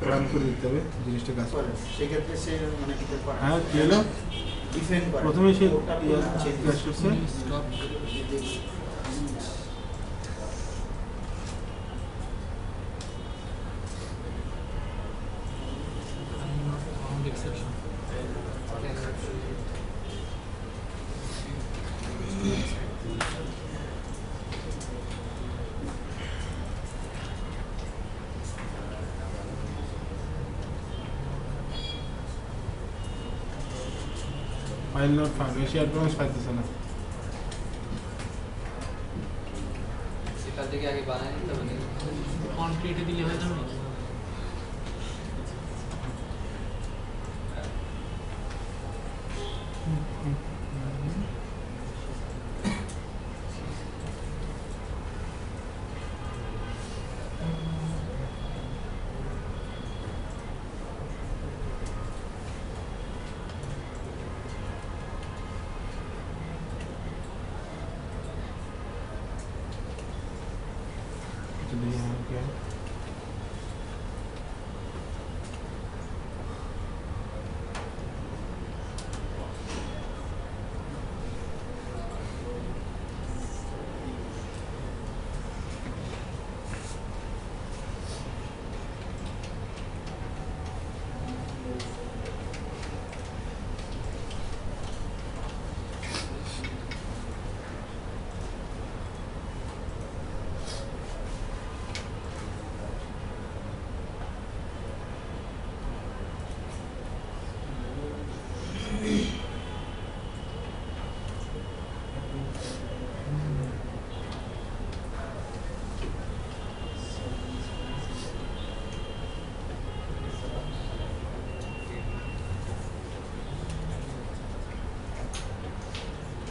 রান করে দিতে হবে, জিনিসটা কাজ করে। সেক্ষেত্রে সে মানে কি করে? হ্যাঁ কি হলো, ডিফেন্ড করে। প্রথমে সে ওটা চেঞ্জ ক্লাস করছে, stop found exception. File not found, এই শেয়ার প্রাইস পাইতেছে না। সেটা থেকে আগে বানাই নিতে হবে নাকি? অন ক্রিয়েটে দিলে হয়ে যাবে না? এটা দিয়ে আমাকে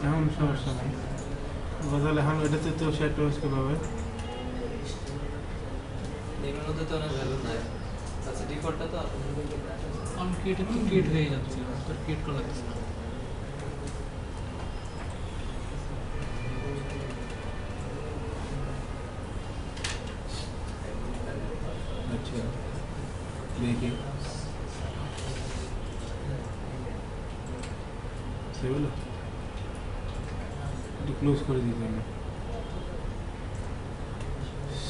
এখন সমস্যা নেই, তাহলে এখন এটাতে তো শেয়ার প্রাইস করতে হবে। এর মধ্যে তো অনেক ভ্যালু নাই। আচ্ছা ডিফল্টটা তো অন ক্রিয়েটে তো ক্রিয়েট হয়ে যাচ্ছে, তোর ক্রিয়েট করা লাগছে না। আচ্ছা দেখি সেগুলো একটু ক্লোজ করে দিতে হবে,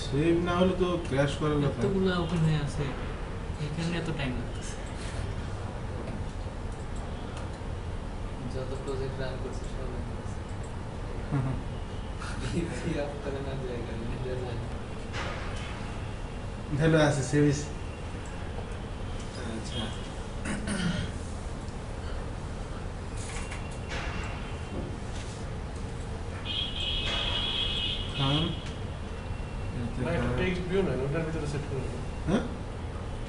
সেভ না হলে তো ক্র্যাশ করার কথা। এতগুলো ওপেন হয়ে আছে, এখানে এত টাইম লাগতেছে। যত প্রজেক্ট রান করছে সব ইজি আপনাদের না জায়গা নিজের জায়গা। ভালো আছে সেভিস। আচ্ছা হ্যাঁ টেক্সট ভিউ না, ওটার ভিতরে সেট করে দেন। হ্যাঁ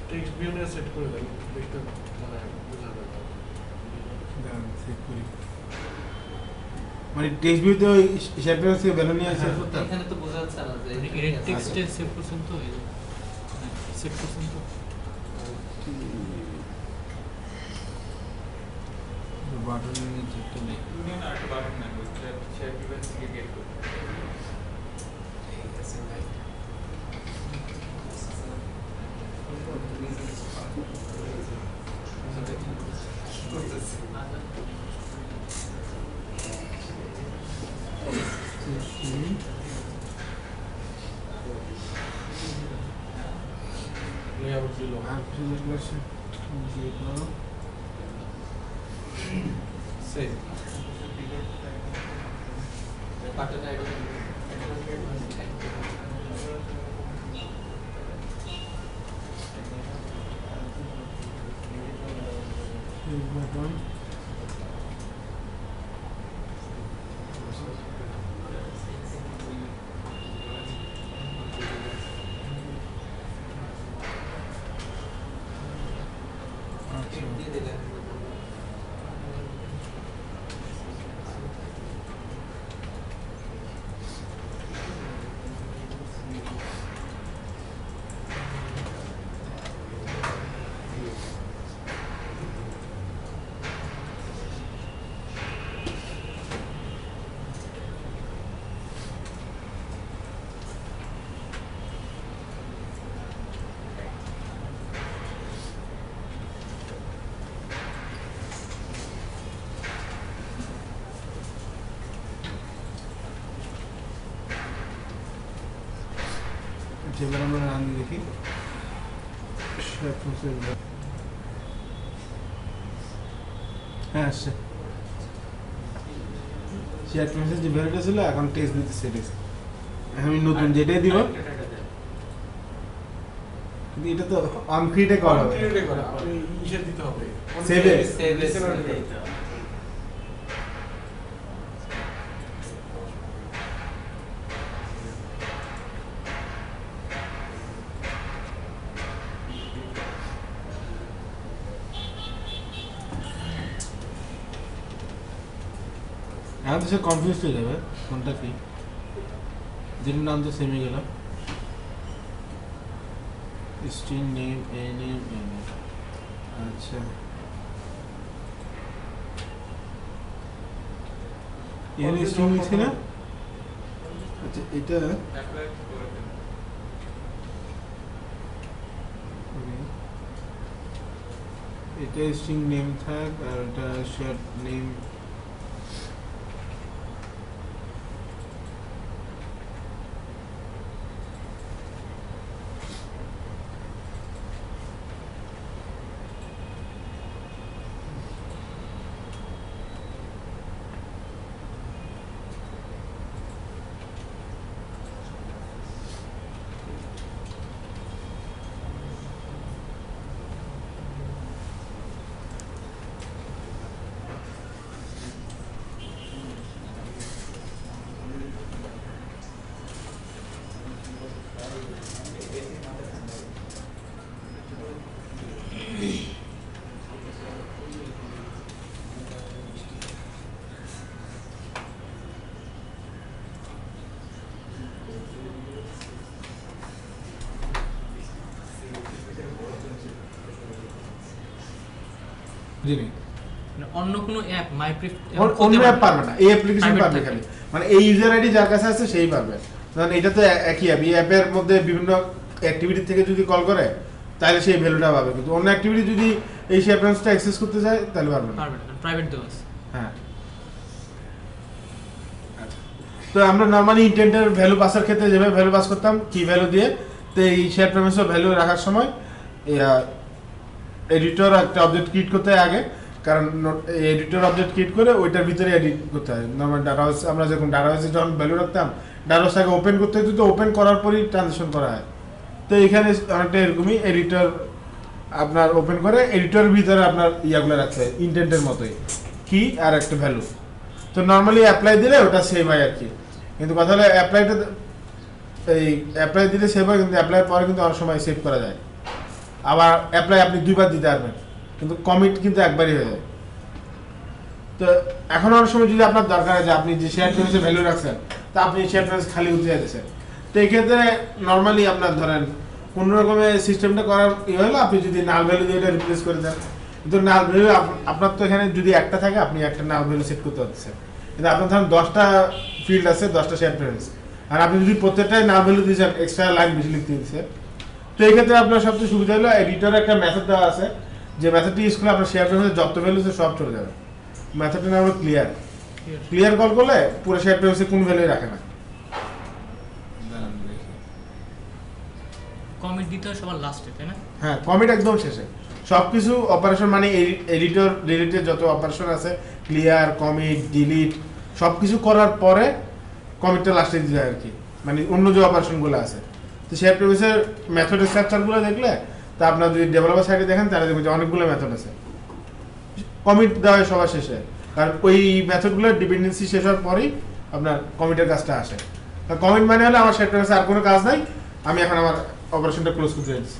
টেক্সট ভিউ নিয়ে সেট করে দেন, দেখতে মানে বোঝা যাবে। দাঁড়ান সেভ করি, মানে টেক্সট ভিউতে ওই শেয়ার প্রাইস থেকে ভ্যালু নিয়ে সেভ করতে হবে। এখানে তো বোঝা যাচ্ছে না যে মানে এডিট টেক্সটে সেভ করছেন তো, এই সেভ করছেন তো। বাটনের নিচে একটা নেই। লেআউট দিল। আর কিছু দেখলে দিয়ে দাও। সেভ। বাটন আইডি এই বাটন দিয়ে দিলেন। এবার আমরা রান দেখি হ্যাঁ আসছে শেয়ার মেসেজ যে ভ্যালুটা ছিল এখন টেক্সট দিতেছে টেক্সট আমি নতুন যেটাই দিব কিন্তু এটা তো আনক্রিয়েটে করা হবে Create করা, আপনি ইসে দিতে হবে Save it. Save it. Listener দিতে হবে। এখন তো সে কনফিউজ হয়ে যাবে কোনটা কি যেটার নাম তো সেমই গেল স্ট্রিং নেম এ নেম আচ্ছা এর স্ট্রিং লিখছি না আচ্ছা এটা অ্যাপ্লাই করে দেন। এটা স্ট্রিং নেম থাক আর এটা শেয়ার নেম জিনি মানে অন্য কোনো অ্যাপ মাইপ্রিফ অন্য অ্যাপ পারবে না এই অ্যাপ্লিকেশন পারবে খালি মানে এই ইউজার আইডি যার কাছে আছে সেই পারবে কারণ এটা তো একই অ্যাপ এই অ্যাপের মধ্যে বিভিন্ন অ্যাক্টিভিটি থেকে যদি কল করে তাহলে সেই ভ্যালুটা পাবে কিন্তু অন্য অ্যাক্টিভিটি যদি এই শেয়ার প্যানেলটা অ্যাক্সেস করতে চায় তাহলে পারবে না পারবে না প্রাইভেট দেওয়া আছে। হ্যাঁ আচ্ছা। তো আমরা নরমালি ইন্টেন্টের ভ্যালু পাসের ক্ষেত্রে যেভাবে ভ্যালু পাস করতাম কি ভ্যালু দিয়ে তো এই শেয়ার প্রেমিসের ভ্যালু রাখার সময় এডিটর একটা অবজেক্ট ক্রিয়েট করতে হয় আগে কারণ এডিটর অবজেক্ট ক্রিয়েট করে ওইটার ভিতরে এডিট করতে হয় নরমাল ডাটাবেস আমরা যখন ডাটাবেসে যখন ভ্যালু রাখতাম ডাটাবেস আগে ওপেন করতে হতো তো ওপেন করার পরই ট্রানজেকশন করা হয় তো এখানে অনেকটা এরকমই এডিটর আপনার ওপেন করে এডিটরের ভিতরে আপনার ইয়াগুলো রাখতে হয় ইন্টেন্টের মতোই কি আর একটা ভ্যালু তো নর্মালি অ্যাপ্লাই দিলে ওটা সেভ হয় আর কি কিন্তু কথা হলো অ্যাপ্লাইটা এই অ্যাপ্লাই দিলে সেভ হয় কিন্তু অ্যাপ্লাই পরে কিন্তু অনেক সময় সেভ করা যায় আবার অ্যাপ্লাই আপনি দুইবার দিতে পারবেন কিন্তু কমিট কিন্তু একবারই হয়ে যায় তো এখন অনেক সময় যদি আপনার দরকার আছে আপনি যে শেয়ার প্রেমিসে ভ্যালু রাখছেন তা আপনি শেয়ার প্রেমিস খালি উঠতে যাচ্ছেন তো এই ক্ষেত্রে নর্মালি আপনার ধরেন কোনো রকমের সিস্টেমটা করার ইয়ে হলো আপনি যদি নাল ভ্যালু দিয়ে এটা রিপ্লেস করে দেন কিন্তু নাল ভ্যালু আপনার তো এখানে যদি একটা থাকে আপনি একটা নাল ভ্যালু সেট করতে পারছেন কিন্তু আপনার ধরেন 10টা ফিল্ড আছে 10টা শেয়ার প্রেমিস আর আপনি যদি প্রত্যেকটাই নাল ভ্যালু দিয়েছেন এক্সট্রা লাইন বেশি লিখতে দিচ্ছেন তো এই ক্ষেত্রে আপনার সবচেয়ে সুবিধা হলো এডিটরে একটা মেথড দেওয়া আছে যে মেথডটি ইউজ করলে আপনার শেয়ার প্রেমিসে যত ভ্যালু আছে সব চলে যাবে মেথডটার নাম হলো ক্লিয়ার কল করলে পুরো শেয়ার প্রেমিসে কোনো ভ্যালু রাখে না কমিট দিতে হয় সবার লাস্টে তাই না? হ্যাঁ কমিট একদম শেষে সবকিছু অপারেশন মানে এডিটর রিলেটেড যত অপারেশন আছে ক্লিয়ার কমিট ডিলিট সবকিছু করার পরে কমিটটা লাস্টে দিতে হয় আর কি মানে অন্য যে অপারেশনগুলো আছে তো শেয়ার প্রেমিসের মেথডের স্ট্রাকচারগুলো দেখলে তা আপনার যদি ডেভেলপার সাইডে দেখেন তাহলে দেখবেন যে অনেকগুলো মেথড আছে কমিট দেওয়া হয় সবার শেষে কারণ ওই মেথডগুলোর ডিপেন্ডেন্সি শেষ হওয়ার পরেই আপনার কমিটের কাজটা আসে কমিট মানে হলে আমার শেয়ার প্রেমিসে আর কোনো কাজ নাই আমি এখন আমার অপারেশনটা ক্লোজ করতে যাচ্ছি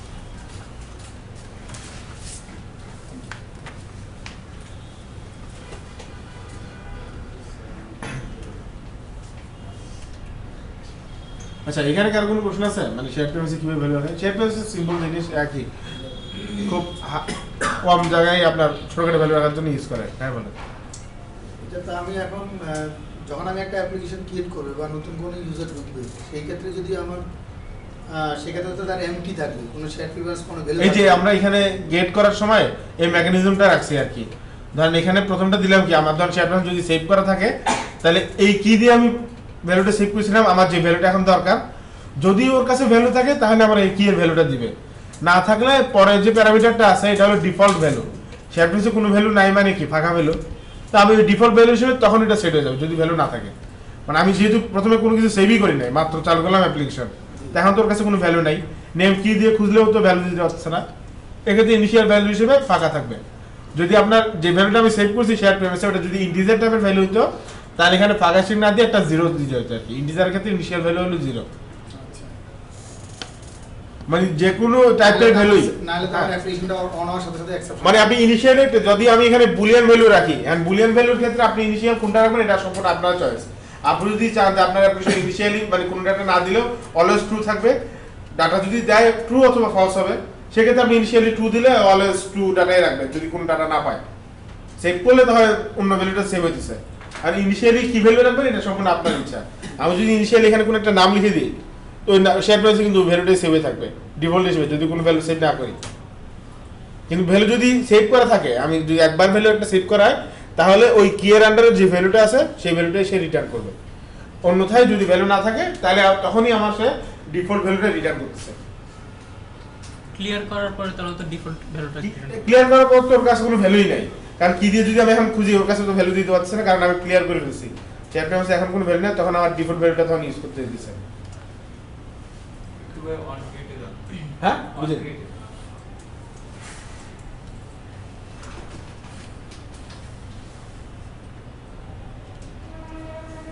আচ্ছা এখানে কার কোনো প্রশ্ন আছে মানে শেয়ার প্রেমিসে কিভাবে ভ্যালু রাখে শেয়ার প্রেমিসে সিম্পল জিনিস একই খুব কম জায়গায় আপনার ছোটখাটো ভ্যালু রাখার জন্য ইউজ করে হ্যাঁ বলেন এটা তো আমি এখন যখন আমি একটা অ্যাপ্লিকেশন ক্রিয়েট করবো বা নতুন কোনো ইউজার ঢুকবে সেই ক্ষেত্রে যদি আমার সেক্ষেত্রে তো তার এমটি থাকবে কোনো শেয়ার প্রিভিয়াস কোনো ভ্যালু এই যে আমরা এখানে গেট করার সময় এই মেকানিজমটা রাখছি আর কি ধরেন এখানে প্রথমটা দিলাম কি আমার ধরেন শেয়ার প্রেমিস যদি সেভ করা থাকে তাহলে এই কি দিয়ে আমি ভ্যালুটা সেভ করেছিলাম আমার যে ভ্যালুটা এখন দরকার যদি ওর কাছে ভ্যালু থাকে তাহলে আমার এই কি এর ভ্যালুটা দিবে, না থাকলে পরে যে প্যারামিটারটা আছে এটা হলো ডিফল্ট ভ্যালু, শেয়ার প্রেফারেন্সে কোনো ভ্যালু নাই মানে কি ফাঁকা ভ্যালু, তো আমি ডিফল্ট ভ্যালু হিসেবে তখন এটা সেট হয়ে যাবে যদি ভ্যালু না থাকে। মানে আমি যেহেতু প্রথমে কোনো কিছু সেভই করি নাই, মাত্র চালু করলাম অ্যাপ্লিকেশন, এখন তোর কাছে কোনো ভ্যালু নাই, নেম কি দিয়ে খুঁজলেও তো ভ্যালু দিতে পারছে না, এক্ষেত্রে ইনিশিয়াল ভ্যালু হিসেবে ফাঁকা থাকবে। যদি আপনার যে ভ্যালুটা আমি সেভ করছি শেয়ার প্রেফারেন্সে ওটা যদি ইন্টিজার টাইপের ভ্যালু হতো তাহলে এখানে ফাঁকা চিহ্ন না দিয়ে একটা জিরো দিতে হতো আর কি। ইন্টিজারের ক্ষেত্রে ইনিশিয়াল ভ্যালু হলো জিরো, মানে যে কোনো টাইপের ভ্যালুই, নাহলে তো আমার অ্যাপ্লিকেশনটা অন হওয়ার সাথে সাথে অ্যাকসেপ্ট মানে আপনি ইনিশিয়ালি যদি আমি এখানে বুলিয়ান ভ্যালু রাখি, এন্ড বুলিয়ান ভ্যালুর ক্ষেত্রে আপনি ইনিশিয়াল কোনটা রাখবেন এটা সম্পূর্ণ আপনার চয়েস। আপনি যদি চান যে আপনার অ্যাপ্লিকেশন ইনিশিয়ালি মানে কোনো ডাটা না দিলেও অলওয়েজ ট্রু থাকবে, ডাটা যদি দেয় ট্রু অথবা ফলস হবে, সেক্ষেত্রে আপনি ইনিশিয়ালি ট্রু দিলে অলওয়েজ ট্রু ডাটাই রাখবেন যদি কোনো ডাটা না পায়। সেভ করলে তো হয় অন্য ভ্যালুটা সেভ হইতেছে, আর ইনিশিয়ালি কি ভ্যালু রাখবেন এটা সম্পূর্ণ আপনার ইচ্ছা। আমি যদি ইনিশিয়ালি এখানে কোনো একটা নাম লিখে দিই তো শেয়ার প্রাইসে কিন্তু ভ্যালুটাই সেভ হয়ে থাকবে ডিফল্ট হিসেবে যদি কোনো ভ্যালু সেভ না করি। কিন্তু ভ্যালু যদি সেভ করা থাকে, আমি যদি একবার ভ্যালু একটা সেভ করা হয় তাহলে ওই কি এর আন্ডারে যে ভ্যালুটা আছে সেই ভ্যালুটাই সে রিটার্ন করবে, অন্যথায় যদি ভ্যালু না থাকে তাহলে তখনই আমার সে ডিফল্ট ভ্যালুটা রিটার্ন করতেছে। ক্লিয়ার করার পরে তাহলে তো ডিফল্ট ভ্যালুটা ক্লিয়ার করার পর তো ওর কাছে কোনো ভ্যালুই নাই, কারণ কি দিয়ে যদি আমি এখন খুঁজি ওর কাছে তো ভ্যালু দিতে পারছে না, কারণ আমি ক্লিয়ার করে ফেলছি। শেয়ার প্রাইসে এখন কোনো ভ্যালু নেই, তখন আমার ডিফল্ট ভ্যালুটা তখন ইউজ করতে দিতেছে। হ্যাঁ বুঝলেন?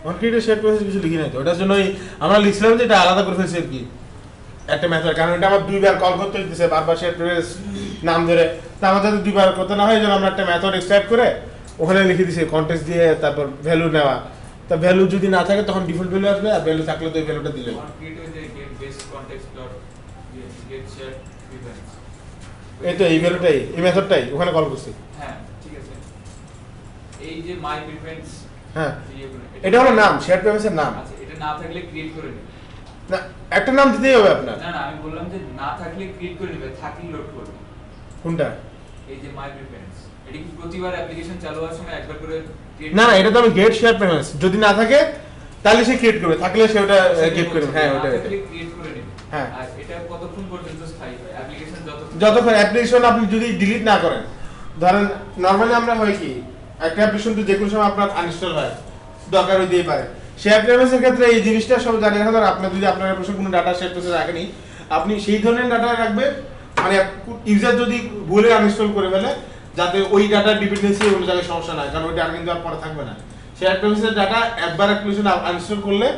অনক্রিয়েটেড শেয়ার প্রাইসে কিছু লিখি নাই তো, ওটার জন্যই আমরা লিখছিলাম যে এটা আলাদা করে ফেলছি আর কি একটা মেথড, কারণ এটা আমার দুইবার কল করতে হইতেছে বারবার শেয়ার প্রাইস নাম ধরে, তা আমাদের যাতে দুইবার করতে না হয় যেন আমরা একটা মেথড এক্সট্রাক্ট করে ওখানে লিখে দিছি কন্টেক্সট দিয়ে তারপর ভ্যালু নেওয়া, তা ভ্যালু যদি না থাকে তখন ডিফল্ট ভ্যালু আসবে, আর ভ্যালু থাকলে তো এই ভ্যালুটা দিলে এই তো এই ভ্যালুটাই এই মেথডটাই ওখানে কল করছি। হ্যাঁ ঠিক আছে, এই যে মাই প্রিফারেন্স, হ্যাঁ এটা হলো নাম, শেয়ার প্রেফারেন্সের নাম। আচ্ছা এটা না থাকলে ক্রিয়েট করে নেবে না একটা নাম দিতেই হবে আপনার। না না আমি বললাম যে না থাকলে ক্রিয়েট করে নেবে, থাকলে লোড করবে। কোনটা? এই যে মাই প্রিফারেন্স, এটা কি প্রতিবার অ্যাপ্লিকেশন চালু হওয়ার সময় একবার করে create না না এটা তো আমি গেট শেয়ার প্রেফারেন্স, যদি না থাকে তাহলে সে ক্রিয়েট করবে, থাকলে সে ওটা গেট করবে। হ্যাঁ ওটা না থাকলে ক্রিয়েট করে নেবে। হ্যাঁ। আর এটা কতক্ষণ পর্যন্ত স্থায়ী হয় অ্যাপ্লিকেশন যতক্ষণ অ্যাপ্লিকেশন আপনি যদি ডিলিট না করেন, ধরেন নরমালি আমরা হয় কি একটা অ্যাপ্লিকেশন তো যে কোনো সময় আপনার আনইনস্টল হয়, দরকার হইতেই পারে। শেয়ার প্রেফারেন্সের ক্ষেত্রে এই জিনিসটা সব জানি না, ধর আপনি যদি আপনার অ্যাপ্লিকেশন কোনো ডাটা শেয়ার প্রেফারেন্সে রাখেনি, আপনি সেই ধরনের ডাটা রাখবেন মানে ইউজার যদি ভুলে আনইনস্টল করে ফেলে যাতে ওই ডাটার ডিপেন্ডেন্সি অন্য জায়গায় সমস্যা না হয়, কারণ ওই ডাটা কিন্তু আর পরে থাকবে না। শেয়ার প্রেফারেন্সের ডাটা একবার অ্যাপ্লিকেশন আনইনস্টল করলে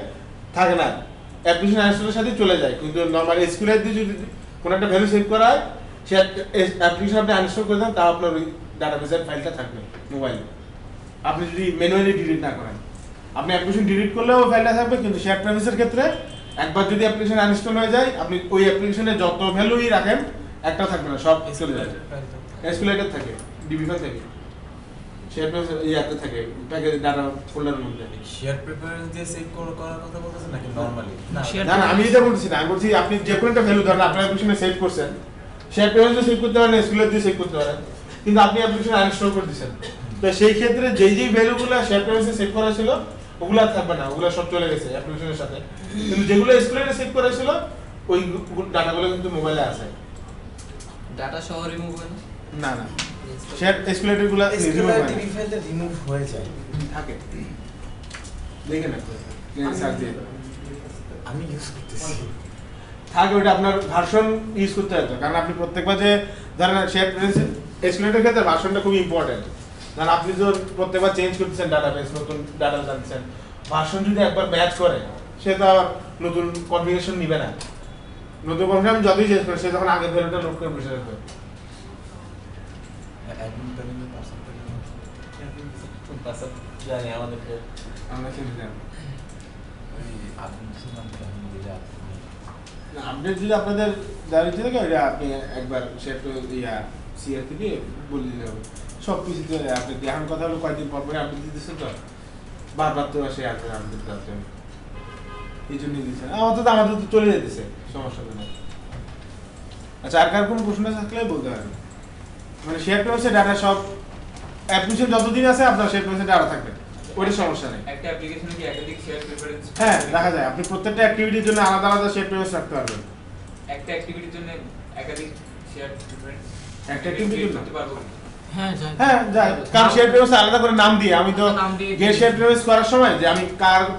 থাকে না, অ্যাপ্লিকেশন আনইনস্টলের সাথে চলে যায়। কিন্তু নরমাল এসকিউএল দিয়ে যদি কোনো একটা ভ্যালু সেভ করা হয়, সে অ্যাপ্লিকেশন আপনি আনইনস্টল করে দেন, তাও আপনার ওই ডাটাবেসের ফাইলটা থাকবে মোবাইলে, আপনি যদি ম্যানুয়ালি ডিলিট না করেন। আপনি অ্যাপ্লিকেশন ডিলিট করলেও ফাইলটা থাকবে, কিন্তু শেয়ার প্রেফারেন্সের ক্ষেত্রে একবার যদি অ্যাপ্লিকেশন আনইনস্টল হয়ে যায়, আপনি ওই অ্যাপ্লিকেশনে যত ভ্যালুই রাখেন একটা থাকবে না, সব চলে যাবে। এসকিউএল থাকে, ডিবি ফাইল থাকে, শেয়ার প্রেফারেন্স ইয়াতে থাকে প্যাকেজ ডাটা ফোল্ডারের মধ্যে। শেয়ার প্রেফারেন্স দিয়ে সেভ করার কথা বলতেছেন নাকি নরমালি? না না আমি যেটা বলছি না, আমি বলছি আপনি যে কোনো একটা ভ্যালু ধরেন আপনার অ্যাপ্লিকেশনে সেভ করছেন, শেয়ার প্রেফারেন্সে সেভ করতে পারেন, এসকিউএল দিয়ে সেভ করতে পারেন, কিন্তু আপনি অ্যাপ্লিকেশন আনইনস্টল করে দিয়েছেন, তো সেই ক্ষেত্রে যেই যেই ভ্যালুগুলো শেয়ার প্রেফারেন্সে সেভ করা ছিল ওগুলো আর থাকবে না, ওগুলো সব চলে গেছে অ্যাপ্লিকেশনের সাথে, কিন্তু যেগুলো এসকিউএল সেভ করা ছিল ওই ডাটাগুলো কিন্তু মোবাইলে আছে। ডাটা সহ রিমুভ হয় না না? না শেয়ার এসকিউএল গুলো টিভি ফাইলটা রিমুভ হয়ে যায় থাকে, দেখেন আপনি সার্চ দিয়ে আমি ইউজ করতেছি। থাকে ওটা আপনার ভার্সন ইউজ করতে হতো, কারণ আপনি প্রত্যেকবার যে ধরেন শেয়ার এসকিউএলের ক্ষেত্রে ভার্সনটা খুব ইম্পর্টেন্ট, কারণ আপনি তো প্রত্যেকবার চেঞ্জ করতেছেন ডাটাবেস, নতুন ডাটা জানছেন, ভার্সন যদি একবার ম্যাচ করে সে তো আবার নতুন কনফিগারেশন নিবে না, নতুন কনফিগারেশন যতই চেঞ্জ করে সে যখন আগের ভ্যালুটা লোড করে বসে রাখবে। অ্যাডমিন প্যানেলে পাসওয়ার্ড জানি আমাদেরকে আমরা চিনি না, ওই আপনি শুনলাম আমি দিলে আপনি আপডেট যদি আপনাদের জারি থাকে এটা আপনি একবার শেয়ার করে সিআর থেকে বলে দিলে হবে, সব কিছু আপনি এখন কথা হলো কয়েকদিন পর পরে আপডেট দিতেছেন তো বারবার তো সে আপনি আপডেট দিতে হবে, এই জন্যই দিচ্ছেন। আমাদের তো চলে যেতেছে, সমস্যা নেই। আচ্ছা আর কার কোনো প্রশ্ন থাকলে বলতে পারেন, মানে শেয়ার প্রেফারেন্সে ডাটা সব অ্যাপ্লিকেশন যতদিন আছে আপনার শেয়ার প্রেফারেন্সে ডাটা থাকবে। ওইটা সমস্যা নেই। একটা অ্যাপ্লিকেশনে কি একাধিক শেয়ার প্রেফারেন্স? হ্যাঁ দেখা যায়, আপনি প্রত্যেকটা অ্যাক্টিভিটির জন্য আলাদা আলাদা শেয়ার প্রেফারেন্স রাখতে পারবেন। একটা অ্যাক্টিভিটির জন্য একাধিক শেয়ার প্রেফারেন্স একটা activity র জন্য? করতে পারবো? হ্যাঁ যায়। হ্যাঁ যায়, কারণ শেয়ার প্রেফারেন্স আলাদা করে নাম দিয়ে, আমি তো নাম দিয়ে গেট শেয়ার প্রেফারেন্স করার সময় যে আমি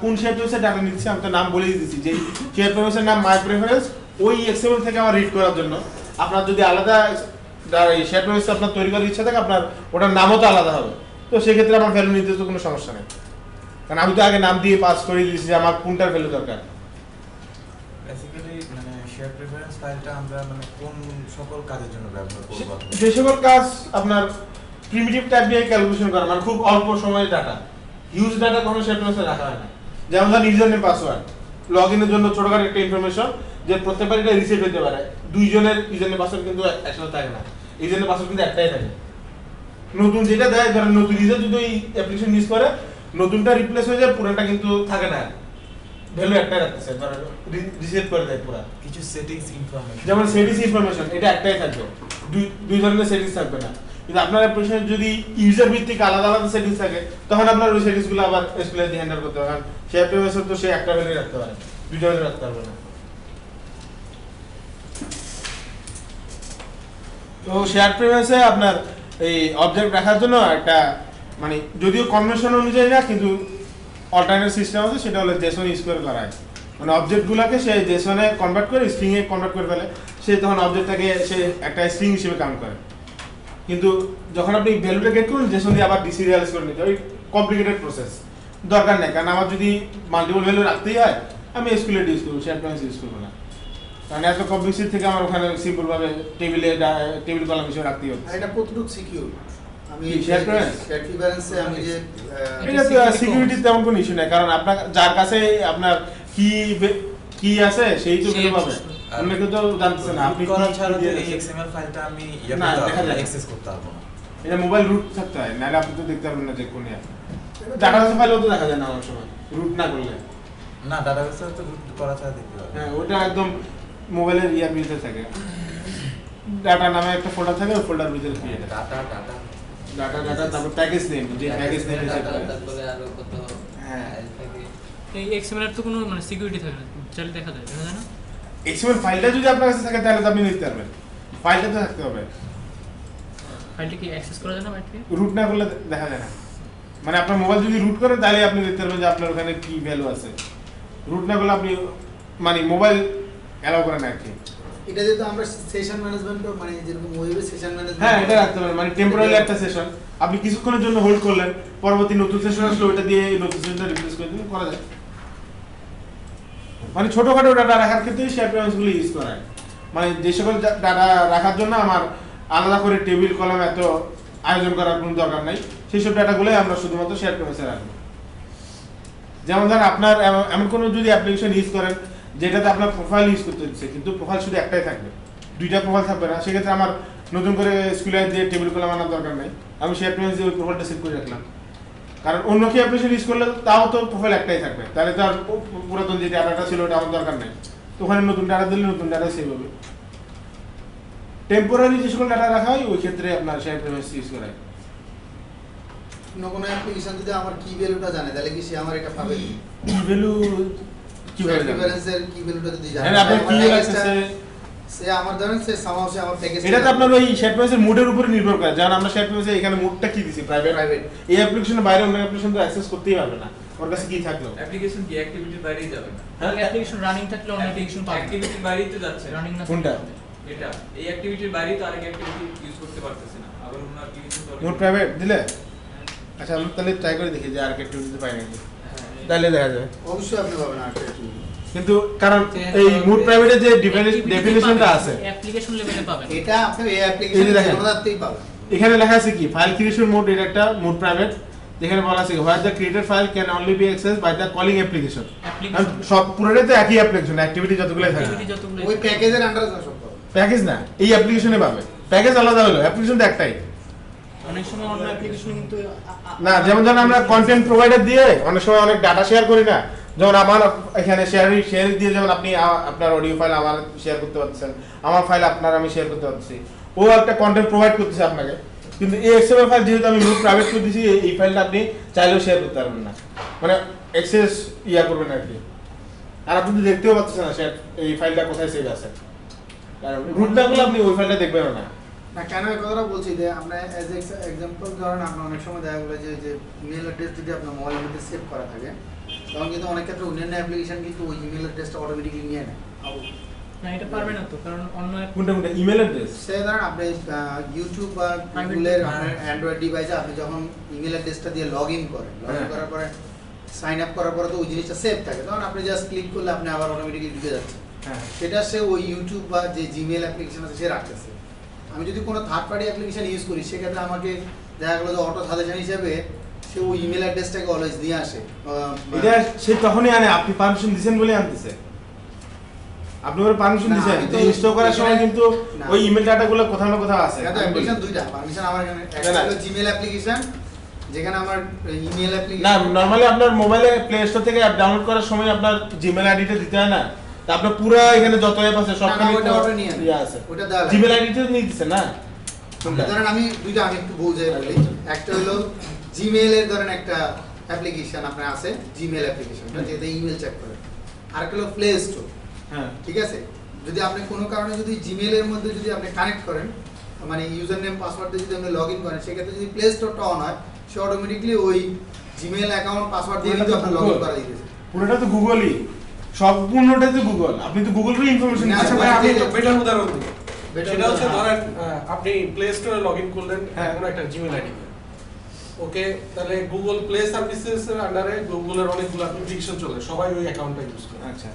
কোন শেয়ার প্রেফারেন্সে ডাটা নিচ্ছি আমি তো নাম বলেই দিয়েছি যে শেয়ার প্রেফারেন্সের নাম মাই প্রেফারেন্স, ওই এক্সএমএল থেকে আমার রিড করার জন্য। আপনার যদি আলাদা শেয়ার প্রেফারেন্স আপনার তৈরি করার ইচ্ছা থাকে, আপনার ওটার নামও তো আলাদা হবে, তো সেক্ষেত্রে আমার ভ্যালু নিতে তো কোনো সমস্যা নেই, কারণ আমি তো আগে নাম দিয়ে পাস করে দিয়েছি যে আমার কোনটার ভ্যালু দরকার। বেসিক্যালি মানে শেয়ার প্রেফারেন্স ফাইলটা আমরা মানে কোন সকল কাজের জন্য ব্যবহার করব? যে সকল কাজ আপনার প্রিমিটিভ টাইপ দিয়ে ক্যালকুলেশন করা, মানে খুব অল্প সময়ের ডাটা, হিউজ ডাটা কোনো শেয়ার প্রেফারেন্সে রাখা হয় না। যেমন ধর ইউজার নেম পাসওয়ার্ড, লগ ইনের জন্য ছোটখাটো একটা ইনফরমেশন যে প্রত্যেকবার এটা রিসেট হতে পারে, দুইজনের ইউজার নেম পাসওয়ার্ড কিন্তু একসাথে থাকে না, ইউজার নেম পাসওয়ার্ড কিন্তু একটাই থাকে। নতুন যেটা দেয়, ধরেন নতুন ইউজার যদি এই অ্যাপ্লিকেশন ইউজ করে, নতুনটা রিপ্লেস হয়ে যায়, পুরোটা কিন্তু থাকে না, ভ্যালু একটাই রাখতেছে, ধরেন রিসেট করে দেয় পুরো। কিছু সেটিংস ইনফরমেশন, যেমন সেটিংস ইনফরমেশন এটা একটাই থাকবে, দুই ধরনের সেটিংস থাকবে না। কিন্তু আপনার অ্যাপ্লিকেশন যদি ইউজার ভিত্তিক আলাদা আলাদা সেটিংস থাকে, তখন আপনার ওই সেটিংসগুলো আবার এসপ্লেন দিয়ে হ্যান্ডেল করতে হবে, কারণ শেয়ার প্রেফারেন্সে তো সে একটা ভ্যালু রাখতে পারে, দুইটা ভ্যালু রাখতে পারবে না। তো শেয়ার প্রেফারেন্সে আপনার এই অবজেক্ট রাখার জন্য একটা মানে যদিও কনভেনশন অনুযায়ী না, কিন্তু অল্টারনেট সিস্টেম আছে, সেটা হলো জেসন ইউজ করে করা হয়। মানে অবজেক্টগুলোকে সে জেসনে কনভার্ট করে স্ট্রিং এ কনভার্ট করে ফেলে, সে তখন অবজেক্টটাকে সে একটা স্ট্রিং হিসেবে কাউন্ট করে। কিন্তু যখন আপনি ভ্যালুটা গেট করুন, জেসন দিয়ে আবার ডিসিরিয়ালাইজ করে নিতে হয়, কমপ্লিকেটেড প্রসেস, দরকার নেই। কারণ আমার যদি মাল্টিপল ভ্যালু রাখতেই হয়, আমি এসকিউএল ইউজ করবো, শেয়ার প্রেফারেন্স ইউজ করবো না, কারণ এত কমপ্লেক্সিটি থেকে আমার ওখানে সিম্পল ভাবে টেবিল কলাম হিসেবে রাখতেই হচ্ছে। এটা কতটুকু সিকিউর? আমি কি, share preference? শেয়ার প্রেফারেন্সে আমি যে এটা তো সিকিউরিটি তেমন কোনো ইস্যু নাই, কারণ আপনার যার কাছে আপনার কি আছে সেই তো বের পাবে, অন্য কেউ তো জানতেছে না আপনি করা কি ছাড়া তো দিয়ে এই দিয়েছেন। এক্সএমএল ফাইলটা আমি না, দেখা যায় না। অ্যাক্সেস করতে পারবো না। এটা মোবাইল রুট থাকতে হয়, নাহলে আপনি তো দেখতে পারবেন না যে কোন ডাটাবেস ফাইলও তো দেখা যায় না অনেক সময় রুট না করলে। না, ডাটাবেসে তো রুট করা ছাড়া দেখতে পারবো। হ্যাঁ, ওটা একদম মোবাইলের ইয়ার ভিতরে থাকে, ডাটা নামে একটা ফোল্ডার থাকে, ওই ফোল্ডার ভিতরে ক্রিয়েট ডাটা তারপর প্যাকেজ নেম, যে প্যাকেজ নেম হিসেবে তারপরে আরো কত হ্যাঁ ফাইল থাকে। এই এক্সএমএল এর তো কোনো মানে সিকিউরিটি থাকে না, চাইলে দেখা যায় না। এক্সএমএল ফাইলটা যদি আপনার কাছে থাকে তাহলে তো আপনি নিতে পারবেন, ফাইলটা তো থাকতে হবে। ফাইলটা কি অ্যাক্সেস করা যায় না বাইরে থেকে? রুট না করলে দেখা যায় না, মানে আপনার মোবাইল যদি রুট করেন তাহলে আপনি দেখতে পারবেন যে আপনার ওখানে কি ভ্যালু আছে। রুট না করলে আপনি মানে মোবাইল অ্যালাউ করেন আর কি। এটা যেহেতু আমরা সেশন ম্যানেজমেন্ট মানে যেরকম ওয়েবে সেশন ম্যানেজমেন্ট, হ্যাঁ এটা রাখতে পারেন, মানে টেম্পোরারি একটা সেশন আপনি কিছুক্ষণের জন্য হোল্ড করলেন, পরবর্তী নতুন সেশন আসলে ওটা দিয়ে এই নতুন সেশনটা রিপ্লেস করে দিলে করা যায়। মানে ছোটখাটো ডাটা রাখার ক্ষেত্রে শেয়ার প্রেফারেন্সগুলো ইউজ করা হয়। মানে যে সকল ডাটা রাখার জন্য আমার আলাদা করে টেবিল কলাম এত আয়োজন করার কোনো দরকার নাই, সেই সব ডাটাগুলোই আমরা শুধুমাত্র শেয়ার প্রেফারেন্সে রাখবো। যেমন ধরেন আপনার এমন কোনো যদি অ্যাপ্লিকেশন ইউজ করেন যেটাতে আপনার প্রোফাইল ইউজ করতে হচ্ছে, কিন্তু প্রোফাইল শুধু একটাই থাকবে, দুইটা প্রোফাইল থাকবে না, সেক্ষেত্রে আমার নতুন করে স্কুলে দিয়ে টেবিল কলাম আনার দরকার নাই, আমি শেয়ার প্রেফারেন্স দিয়ে ওই প্রোফাইলটা সেট করে রাখলাম। কারণ অন্য কি অ্যাপ্লিকেশন ইউজ করলে তাও তো প্রোফাইল একটাই থাকবে, তাহলে তো আর পুরাতন যে ডাটাটা ছিল ওটা আমার দরকার নেই, তো ওখানে নতুন ডাটা দিলে নতুন ডাটা সেভ হবে। টেম্পোরারি যে সকল ডাটা রাখা হয় ওই ক্ষেত্রে আপনার শেয়ার প্রেফারেন্স ইউজ করা হয়। অন্য কোনো অ্যাপ্লিকেশন যদি আমার কি ভ্যালুটা জানে তাহলে কি সে আমার এটা পাবে? কি ভ্যালু কিভাবে জানবেন? প্রেফারেন্সের কি ভ্যালুটা যদি জানে, হ্যাঁ, আপনার কি লাগতেছে সে আমার ধরেন সে সামাও সে আমার প্যাকেজ, এটা তো আপনার ওই শেয়ার প্রেফারেন্সের মুডের উপরে নির্ভর করে। যেমন আমরা শেয়ার প্রেফারেন্সে এখানে মুডটা কি দিছি, প্রাইভেট। এই অ্যাপ্লিকেশনের বাইরে অন্য অ্যাপ্লিকেশন তো অ্যাক্সেস করতেই পারবে না, ওর কাছে কি থাকলো। অ্যাপ্লিকেশন কি অ্যাক্টিভিটির বাইরেই যাবে না? হ্যাঁ, অ্যাপ্লিকেশন রানিং থাকলে অন্য অ্যাপ্লিকেশন পাবে। অ্যাক্টিভিটির বাইরেই তো যাচ্ছে। রানিং না কোনটা? এটা এই অ্যাক্টিভিটির বাইরেই তো আরেক অ্যাক্টিভিটি ইউজ করতে পারতেছে না, আবার অন্য অ্যাপ্লিকেশন তো মোড প্রাইভেট দিলে আচ্ছা আমি তাহলে ট্রাই করে দেখি যে আর কি একটু দিতে পাই নাকি, তাহলে দেখা যাবে। অবশ্যই আপনি পাবেন আর কিন্তু কারণ এই মুড প্রাইভেটের যে ডেফিনিশনটা আছে অ্যাপ্লিকেশন লেভেলে পাবেন। এটা আপনি এই এই অ্যাপ্লিকেশন যে দেখেন। কোনোটাতেই পাবেন। এখানে লেখা আছে কি ফাইল ক্রিয়েশন মোড, এটা একটা মুড প্রাইভেট, যেখানে বলা আছে where the created file can only be access by the calling application. সব পুরোটাই তো একই অ্যাপ্লিকেশন, অ্যাক্টিভিটি যতগুলো থাকে অ্যাক্টিভিটি যতগুলো ওই প্যাকেজের আন্ডারে সব পাবেন। প্যাকেজ না, এই অ্যাপ্লিকেশনে পাবে, প্যাকেজ আলাদা হলো, অ্যাপ্লিকেশন তো একটাই। অনেক সময় অন্য অ্যাপ্লিকেশন কিন্তু না, যেমন ধরুন আমরা কন্টেন্ট প্রোভাইডার দিয়ে অনেক সময় অনেক ডাটা শেয়ার করি না, যেমন আমার এখানে শেয়ার দিয়ে যেমন আপনি আপনার অডিও ফাইল আমার শেয়ার করতে পারছেন, আমার ফাইল আপনার আমি শেয়ার করতে পারছি, ও একটা কন্টেন্ট প্রোভাইড করতেছে আপনাকে, কিন্তু এই এক্সএমএল ফাইল যেহেতু আমি রুট প্রাইভেট করে দিয়েছি, এই ফাইলটা আপনি চাইলেও শেয়ার করতে পারবেন না, মানে অ্যাক্সেস করবেন আর কি। আর আপনি তো দেখতেও পাচ্ছেন না শেয়ার এই ফাইলটা কোথায় সেভ আছে, কারণ রুট না করলে আপনি ওই ফাইলটা দেখবেন না। না কেন এই কথাটা বলছি যে আমরা অ্যাজ এক্সাম্পল ধরেন আপনার অনেক সময় দেখা গেলো যে ইমেল অ্যাড্রেস যদি আপনার মোবাইলের মধ্যে সেভ করা থাকে, তখন কিন্তু অনেক ক্ষেত্রে অন্যান্য অ্যাপ্লিকেশন কিন্তু ওই ইমেল অ্যাড্রেসটা অটোমেটিকলি নিয়ে নেয়। না এটা পারবে না তো, কারণ অন্য কোনটা কোনটা ইমেল অ্যাড্রেস? সে ধরেন আপনি ইউটিউব বা গুগলের আপনার অ্যান্ড্রয়েড ডিভাইসে আপনি যখন ইমেল অ্যাড্রেসটা দিয়ে লগ ইন করেন, লগ ইন করার পরে সাইন আপ করার পরে তো ওই জিনিসটা সেভ থাকে, তখন আপনি জাস্ট ক্লিক করলে আপনি আবার অটোমেটিকলি ঢুকে যাচ্ছে। হ্যাঁ, সেটা সে ওই ইউটিউব বা যে জিমেল অ্যাপ্লিকেশন আছে সে রাখতেছে। আমি যদি কোনো থার্ড পার্টি অ্যাপ্লিকেশন ইউজ করি, সেক্ষেত্রে আমাকে দেখা গেলো যে অটো সাজেশন হিসেবে সে ওই ইমেল অ্যাড্রেসটাকে অলওয়েজ দিয়ে আসে। এটা সে তখনই আনে, আপনি পারমিশন দিবেন বলে আনতেছে। আপনি ওর পারমিশন না, দিবেন, আমি তো ইনস্টল করার সময় এখানে- কিন্তু না। ওই ইমেল ডাটাগুলো কোথাও না কোথাও আছে। এটা অ্যাপ্লিকেশন দুইটা পারমিশন আমার এখানে, একটা না, না। হলো জিমেল অ্যাপ্লিকেশন যেখানে আমার ইমেল না, অ্যাপ্লিকেশন নরমালি আপনার মোবাইলে প্লে স্টোর থেকে অ্যাপ ডাউনলোড করার সময় আপনার জিমেল আইডিটা দিতে হয় না? তা আপনার পুরো এখানে যত অ্যাপ আছে সবখানে ওটা ওটা নিয়ে নেয়। আছে, ওটা দেওয়া লাগে। জিমেল আইডিটা নিয়ে দিচ্ছে না? ধরেন আমি দুইটা আমি একটু বুঝাই বলি। একটা হলো জিমেইলের ধরেন একটা অ্যাপ্লিকেশন আপনার আছে, জিমেল অ্যাপ্লিকেশনটা যেটা ইমেল চেক করে। আরেকটা হলো প্লে স্টোর, হ্যাঁ, ঠিক আছে? যদি আপনি কোনো কারণে যদি জিমেইলের মধ্যে যদি আপনি কানেক্ট করেন, মানে ইউজার নেম পাসওয়ার্ড দিয়ে যদি আপনি লগ ইন করেন, সেক্ষেত্রে যদি প্লে স্টোরটা অন হয়, সে অটোমেটিকলি ওই জিমেইল অ্যাকাউন্ট পাসওয়ার্ড দিয়ে কিন্তু আপনার লগ ইন করা দিতেছে। পুরোটা তো গুগলই, সম্পূর্ণটাই তো গুগল। আপনি তো গুগলের ইনফরমেশন না, আচ্ছা দিচ্ছেন। ভাই, আমি একটা বেটার উদাহরণ দিই। Better সেটা হচ্ছে উদাহরণ, ধরেন আপনি প্লে স্টোরে লগ ইন করলেন হ্যাঁ। কোনো একটা জিমেল আইডি। ওকে, তাহলে গুগল প্লে সার্ভিসেস এর আন্ডারে গুগলের অনেকগুলো অ্যাপ্লিকেশন চলে, সবাই ওই অ্যাকাউন্টটা ইউজ করে। আচ্ছা,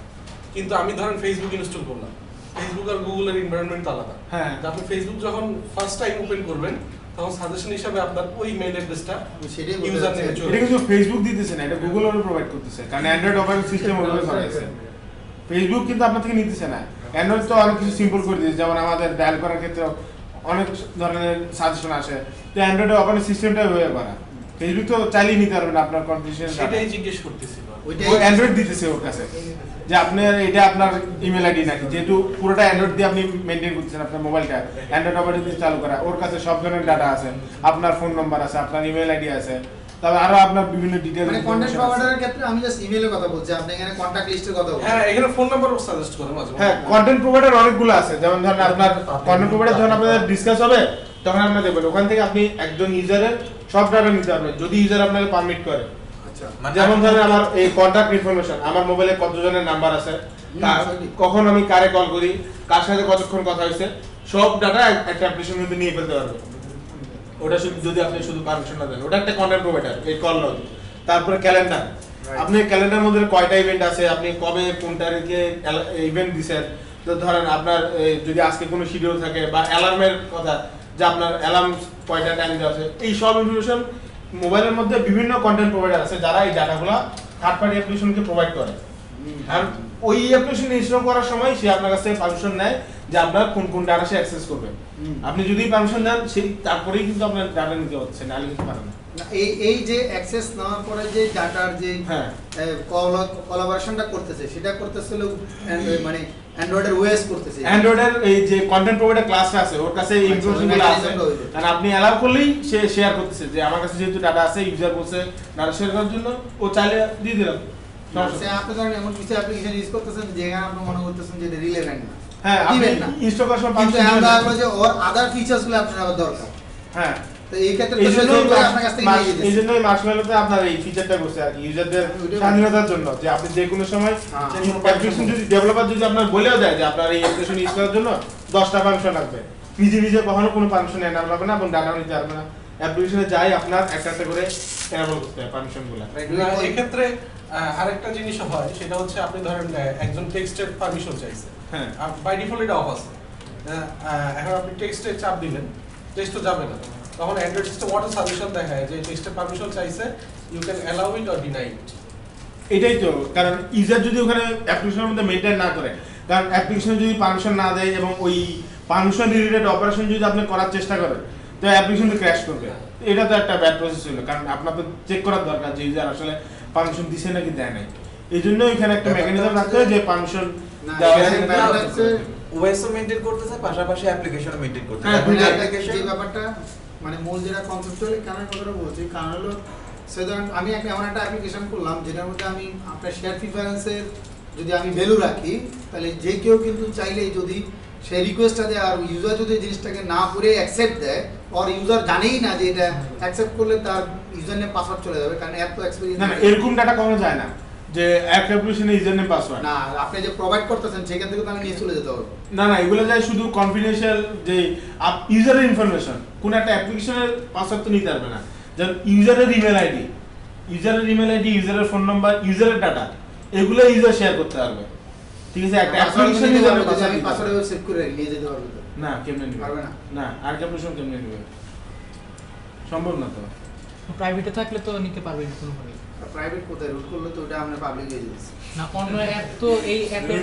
কিন্তু আমি ধরেন ফেসবুক ইনস্টল করলাম, ফেসবুক আর গুগলের এনভায়রনমেন্ট আলাদা। হ্যাঁ। তো আপনি ফেসবুক যখন ফার্স্ট টাইম ওপেন করবেন, তখন সাজেশন হিসাবে আপনার ওই মেইল অ্যাড্রেসটা সেটাই বলতে ইউজার নেমে চাচ্ছি। চলে এটা কিন্তু ফেসবুক দিতেছে না, এটা গুগল ওরা প্রোভাইড করতেছে, কারণ অ্যান্ড্রয়েড অপারেটিং সিস্টেম ওভাবে করা হয়েছে। ফেসবুক কিন্তু আপনার থেকে নিতেছে না। অ্যান্ড্রয়েড তো অনেক কিছু সিম্পল করে দিয়েছে, যেমন আমাদের ডায়াল করার ক্ষেত্রে অনেক ধরনের সাজেশন আসে, তো অ্যান্ড্রয়েড অপারেটিং সিস্টেমটা ওভাবে করা। ফেসবুক তো চালিয়ে নিতে পারবেন আপনার কনফিউশন, সেটাই জিজ্ঞেস করতেছিল। ওইটাই ও অ্যান্ড্রয়েড দিতেছে ওর কাছে যে আপনার এটা আপনার ইমেল আইডি নাকি, যেহেতু পুরোটা অ্যান্ড্রয়েড দিয়ে আপনি মেনটেন করতেছেন আপনার মোবাইলটা, অ্যান্ড্রয়েড অপারেটিং সিস্টেম চালু করা, ওর কাছে সব ধরনের ডাটা আছে, আপনার ফোন নাম্বার আছে, আপনার ইমেল আইডি আছে, তবে আরো আপনার বিভিন্ন ডিটেইলস। মানে কন্টেন্ট প্রোভাইডারের ক্ষেত্রে আমি জাস্ট ইমেলের কথা বলছি, আপনি এখানে কন্টাক্ট লিস্টের কথা বলছেন। হ্যাঁ, এখানে ফোন নাম্বারও সাজেস্ট করে মাঝে মাঝে। হ্যাঁ, কন্টেন্ট প্রোভাইডার অনেকগুলো আছে, যেমন ধরেন আপনার কন্টেন্ট প্রোভাইডার যখন আপনাদের ডিসকাস হবে, তখন আপনারা দেখবেন ওখান থেকে আপনি একজন ইউজারের সব ডাটা নিতে পারবেন, যদি ইউজার আপনাকে পারমিট করে। আচ্ছা, যেমন ধরেন আমার এই কন্টাক্ট ইনফরমেশন, আমার মোবাইলে কতজনের নাম্বার আছে, কখন আমি কারে কল করি, কার সাথে কতক্ষণ কথা হয়েছে, সব ডাটা একটা অ্যাপ্লিকেশন মধ্যে নিয়ে ফেলতে পারবে। ওটা শুধু যদি আপনি শুধু পারমিশন না দেন, ওটা একটা কন্টেন্ট প্রোভাইডার, এই কল লগ। তারপরে ক্যালেন্ডার, আপনি ক্যালেন্ডার মধ্যে কয়টা ইভেন্ট আছে, আপনি কবে কোন তারিখে ইভেন্ট দিছেন, তো ধরেন আপনার যদি আজকে কোনো শিডিউল থাকে বা অ্যালার্মের কথা, যে আপনার অ্যালার্ম কয়টা টাইম দেওয়া আছে, এই সব ইনফরমেশন মোবাইলের মধ্যে বিভিন্ন কন্টেন্ট প্রোভাইডার আছে যারা এই ডাটাগুলো থার্ড পার্টি অ্যাপ্লিকেশনকে প্রোভাইড করে। আর ওই অ্যাপ্লিকেশন ইনস্টল করার সময় সে আপনার কাছ থেকে পারমিশন নেয় যে আপনার কোন কোন ডাটা সে অ্যাক্সেস করবে। আপনি যদি পারমিশন দেন সেই তারপরেই কিন্তু আপনার ডাটা নিতে হচ্ছে, নাহলে কিন্তু পারেন না। না, এই যে অ্যাক্সেস নেওয়ার পরে যে ডাটার যে হ্যাঁ, কোলাবোরেশনটা করতেছে, সেটা করতেছিল মানে অ্যান্ড্রয়েডের ওএস করতেছে। অ্যান্ড্রয়েডের এই যে কন্টেন্ট প্রোভাইডার ক্লাসটা আছে, ওর কাছে এই ইনফরমেশনগুলো আছে, আর আপনি অ্যালাউ করলেই সে শেয়ার করতেছে যে আমার কাছে যেহেতু ডাটা আছে, ইউজার বলছে ডাটা শেয়ার করার জন্য, ও চাইলে দিয়ে দিলাম। সে আপনি ধরেন এমন কিছু অ্যাপ্লিকেশন ইউজ করতেছেন যেখানে আপনি মনে করতেছেন যে এটা রিলেভেন্ট না, হ্যাঁ, আপনি দিবেন না। ইনস্টল করার সময় কিন্তু permission আমরা দিবেন। লাগলো যে ওর আদার ফিচার্স গুলো আপনার আবার দরকার। হ্যাঁ, তো এই ক্ষেত্রে এই তো সে জন্যই জোর করে আপনার কাছ থেকে নিয়ে এই যেতেছে। জন্যই মার্শমেলোতে আপনার এই ফিচারটা করছে আর কি, ইউজারদের স্বাধীনতার জন্য, যে আপনি যে কোনো সময় হ্যাঁ। অ্যাপ্লিকেশন যদি ডেভেলপার যদি আপনার বলেও দেয় যে আপনার এই অ্যাপ্লিকেশন ইউজ করার জন্য 10টা পারমিশন লাগবে, নিজে নিজে কখনো কোনো পারমিশন এনাবল হবে না এবং ডাটাও নিতে পারবে না। অ্যাপ্লিকেশনে যাই আপনার একটা একটা করে এনাবল করতে হয় পারমিশনগুলো। না, এক্ষেত্রে আরেকটা জিনিস হয়, সেটা হচ্ছে আপনি ধরেন একজন টেক্সটের পারমিশন চাইছে, হ্যাঁ, বাই ডিফল্ট এটা অফ আছে। এখন আপনি টেক্সটে চাপ দিলেন, টেক্সট তো যাবে না, তখন অ্যান্ড্রয়েড সিস্টেম অটো সাজেশন দেখায় যে টেক্সটের পারমিশন চাইছে, you can allow it or deny it. এটাই তো কারণ, ইউজার যদি ওখানে অ্যাপ্লিকেশনের মধ্যে মেইনটেইন না করে, কারণ অ্যাপ্লিকেশন যদি পারমিশন না দেয় এবং ওই পারমিশন রিলেটেড অপারেশন যদি আপনি করার চেষ্টা করেন, তো অ্যাপ্লিকেশন তো ক্র্যাশ করবে। এটা তো একটা ব্যাড প্রসেস হলো, কারণ আপনার তো চেক করার দরকার যে ইউজার আসলে পারমিশন দিছে নাকি দেয় নাই। এই জন্য এখানে একটা মেকানিজম রাখতে হয় যে পারমিশন না, দেওয়া এখানে আছে। ব্যাপারটা হচ্ছে ওএসও মেইনটেইন করতেছে, পাশাপাশি অ্যাপ্লিকেশনও মেইনটেইন করতেছে। হ্যাঁ, আপনি যে অ্যাপ্লিকেশন ব্যাপারটা মানে মূল যেটা কনসেপচুয়ালি কেন কথাটা বলছি কারণ হলো সাধারণ আমি এমন একটা অ্যাপ্লিকেশন করলাম যেটার মধ্যে আমি আপনার শেয়ার প্রিফারেন্সের যদি আমি ভ্যালু রাখি তাহলে যে কেউ কিন্তু চাইলেই যদি সে রিকোয়েস্টটা দেয় আর ইউজার যদি জিনিসটাকে না করে অ্যাকসেপ্ট দেয় আর ইউজার জানেই না যে এটা অ্যাকসেপ্ট করলে তার ইউজার নেম পাসওয়ার্ড চলে যাবে কারণ এত না এক্সপেরিয়েন্স না, এরকম ডাটা কখনো যায় না যে এক অ্যাপ্লিকেশনে ইউজার নেম পাসওয়ার্ড না আপনি যে প্রোভাইড করতেছেন সেখান থেকে তো আমি নিয়ে চলে যেতে পারবো না না, এগুলো যায় শুধু কনফিডেন্সিয়াল যে ইউজারের ইনফরমেশন কোন একটা অ্যাপ্লিকেশনের পাসওয়ার্ড তো নিতে পারবে না, যেমন ইউজারের ইমেল আইডি ইউজারের ফোন নাম্বার ইউজারের ডাটা এগুলো ইউজার শেয়ার করতে পারবে, ঠিক আছে? একটা অ্যাপ্লিকেশন ইউজারের যদি আমি পাসওয়ার্ড পাসওয়ার্ড সেভ করে নিয়ে যেতে পারবো তো না, কেমনে নিবে? পারবে না না, আর অ্যাপ্লিকেশন কেমনে নিবে? সম্ভব না তো। প্রাইভেটে থাকলে তো নিতে পারবে না কোনোভাবেই। প্রাইভেট কোথায় রুট করলে তো ওটা আমরা পাবলিক হয়ে যাচ্ছে না অন্য অ্যাপ তো এই অ্যাপের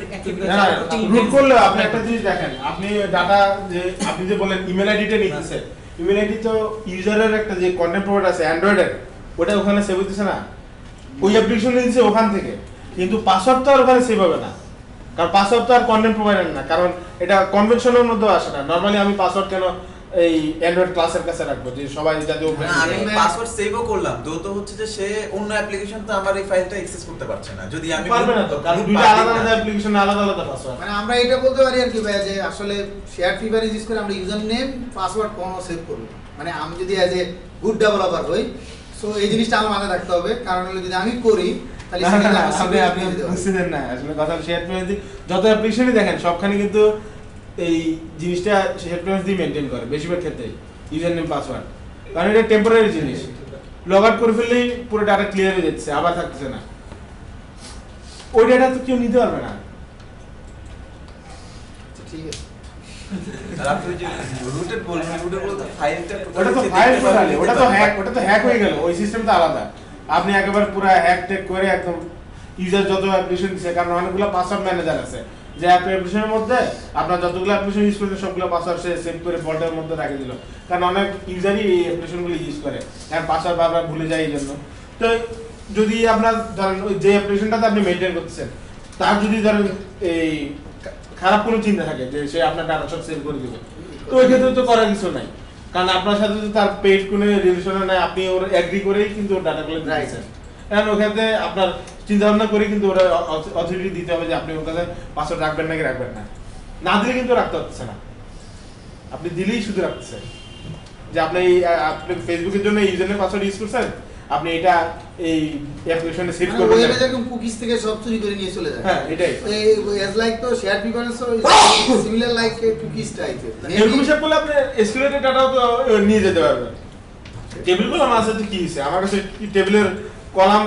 না রুট করলে আপনি একটা জিনিস দেখেন, আপনি ডাটা যে আপনি যে বলেন ইমেল আইডিটা নিতেছে, ইমেল আইডি তো ইউজারের একটা যে কন্টেন্ট প্রোভাইডার আছে অ্যান্ড্রয়েডের ওটা ওখানে সেভ হইতেছে না, ওই অ্যাপ্লিকেশন নিতেছে ওখান থেকে, কিন্তু পাসওয়ার্ড তো আর ওখানে সেভ হবে না, কারণ পাসওয়ার্ড তো আর কন্টেন্ট প্রোভাইডার না, কারণ এটা কনভেনশনের মধ্যে আসে না। নরমালি আমি পাসওয়ার্ড কেন এই অ্যান্ড্রয়েড ক্লাসের কাছে রাখবো যে সবাই যাতে ওপেন না, আমি পাসওয়ার্ড সেভও করলাম তো হচ্ছে যে সে অন্য অ্যাপ্লিকেশন তো আমার এই ফাইলটা অ্যাক্সেস করতে পারছে না যদি আমি পারবে না তো, কারণ দুইটা আলাদা আলাদা অ্যাপ্লিকেশন আলাদা আলাদা পাসওয়ার্ড। মানে আমরা এটা বলতে পারি আর কি ভাই যে আসলে শেয়ার প্রিফারেন্স ইউজ করে আমরা ইউজার নেম পাসওয়ার্ড কোন সেভ করব, মানে আমি যদি অ্যাজ এ গুড ডেভেলপার হই সো এই জিনিসটা আমার মাথায় রাখতে হবে, কারণ হলো যদি আমি করি তাহলে না, সেখানে না, আমার আপনি security আপনি দিতে হবে। বুঝতেছেন না আসলে কথা শেয়ার প্রেফারেন্স যত অ্যাপ্লিকেশনই দেখেন সবখানে কিন্তু এই জিনিসটা শেয়ার প্রেফারেন্স দিয়ে মেইনটেইন করে বেশিরভাগ ক্ষেত্রে ইউজার নেম পাসওয়ার্ড, কারণ এটা টেম্পোরারি জিনিস, লগ আউট করে ফেললেই পুরো ডাটা ক্লিয়ার হয়ে যাচ্ছে, আবার থাকতেছে না, ওই ডাটা তো কেউ নিতে পারবে না। আচ্ছা, ঠিক আছে আর আপনি যে রুটেড বলছেন রুটেড বলতে ফাইলটা ওটা তো ফাইল টোটালি, ওটা তো হ্যাক হয়ে গেল, ওই সিস্টেম তো আলাদা, আপনি একেবারে পুরো হ্যাক টেক করে একদম ইউজার যত অ্যাপ্লিকেশন দিচ্ছে, কারণ অনেকগুলো পাসওয়ার্ড ম্যানেজার আছে যে অ্যাপ্লিকেশনের মধ্যে আপনার যতগুলো অ্যাপ্লিকেশন ইউজ করছেন সবগুলো পাসওয়ার্ড সে সেভ করে ফল্ডারের মধ্যে রেখে দিল, কারণ অনেক ইউজারই এই অ্যাপ্লিকেশনগুলো ইউজ করে আর পাসওয়ার্ড বারবার ভুলে যায় এই জন্য। তো যদি আপনার ধরেন ওই যে অ্যাপ্লিকেশনটাতে আপনি মেইনটেইন করতেছেন তার যদি ধরেন এই খারাপ কোনো চিন্তা থাকে যে সে আপনার ডাটা সব সেভ করে দিবে, তো ওই ক্ষেত্রে তো করার কিছু নাই, কারণ আপনার সাথে তো তার পেইড কোনো রিলেশন নাই, আপনি ওর এগ্রি করেই কিন্তু ওর ডাটাগুলো দিয়েছেন, কারণ ওখানে আপনার চিন্তা ভাবনা করে কিন্তু ওরা অথরিটি দিতে হবে যে আপনি ওর কাছে পাসওয়ার্ড রাখবেন নাকি রাখবেন না, না দিলে কিন্তু রাখতে হচ্ছে না, আপনি দিলেই শুধু রাখতেছেন যে আপনি আপনি ফেসবুকের জন্য ইউজার নেম পাসওয়ার্ড ইউজ করছেন, আপনি এটা এই অ্যাপ্লিকেশনে সেভ মানে করবেন। ওয়েবে যেরকম কুকিজ থেকে সব চুরি করে নিয়ে চলে যায়, হ্যাঁ এটাই, এজ লাইক তো share preference similar like cookies টাইপের এরকম হিসাব করলে আপনি এসকিউএলের ডাটাও তো নিয়ে যেতে পারবেন। টেবিল কলাম আছে তো কি হইছে, আমার কাছে টেবিলের কলাম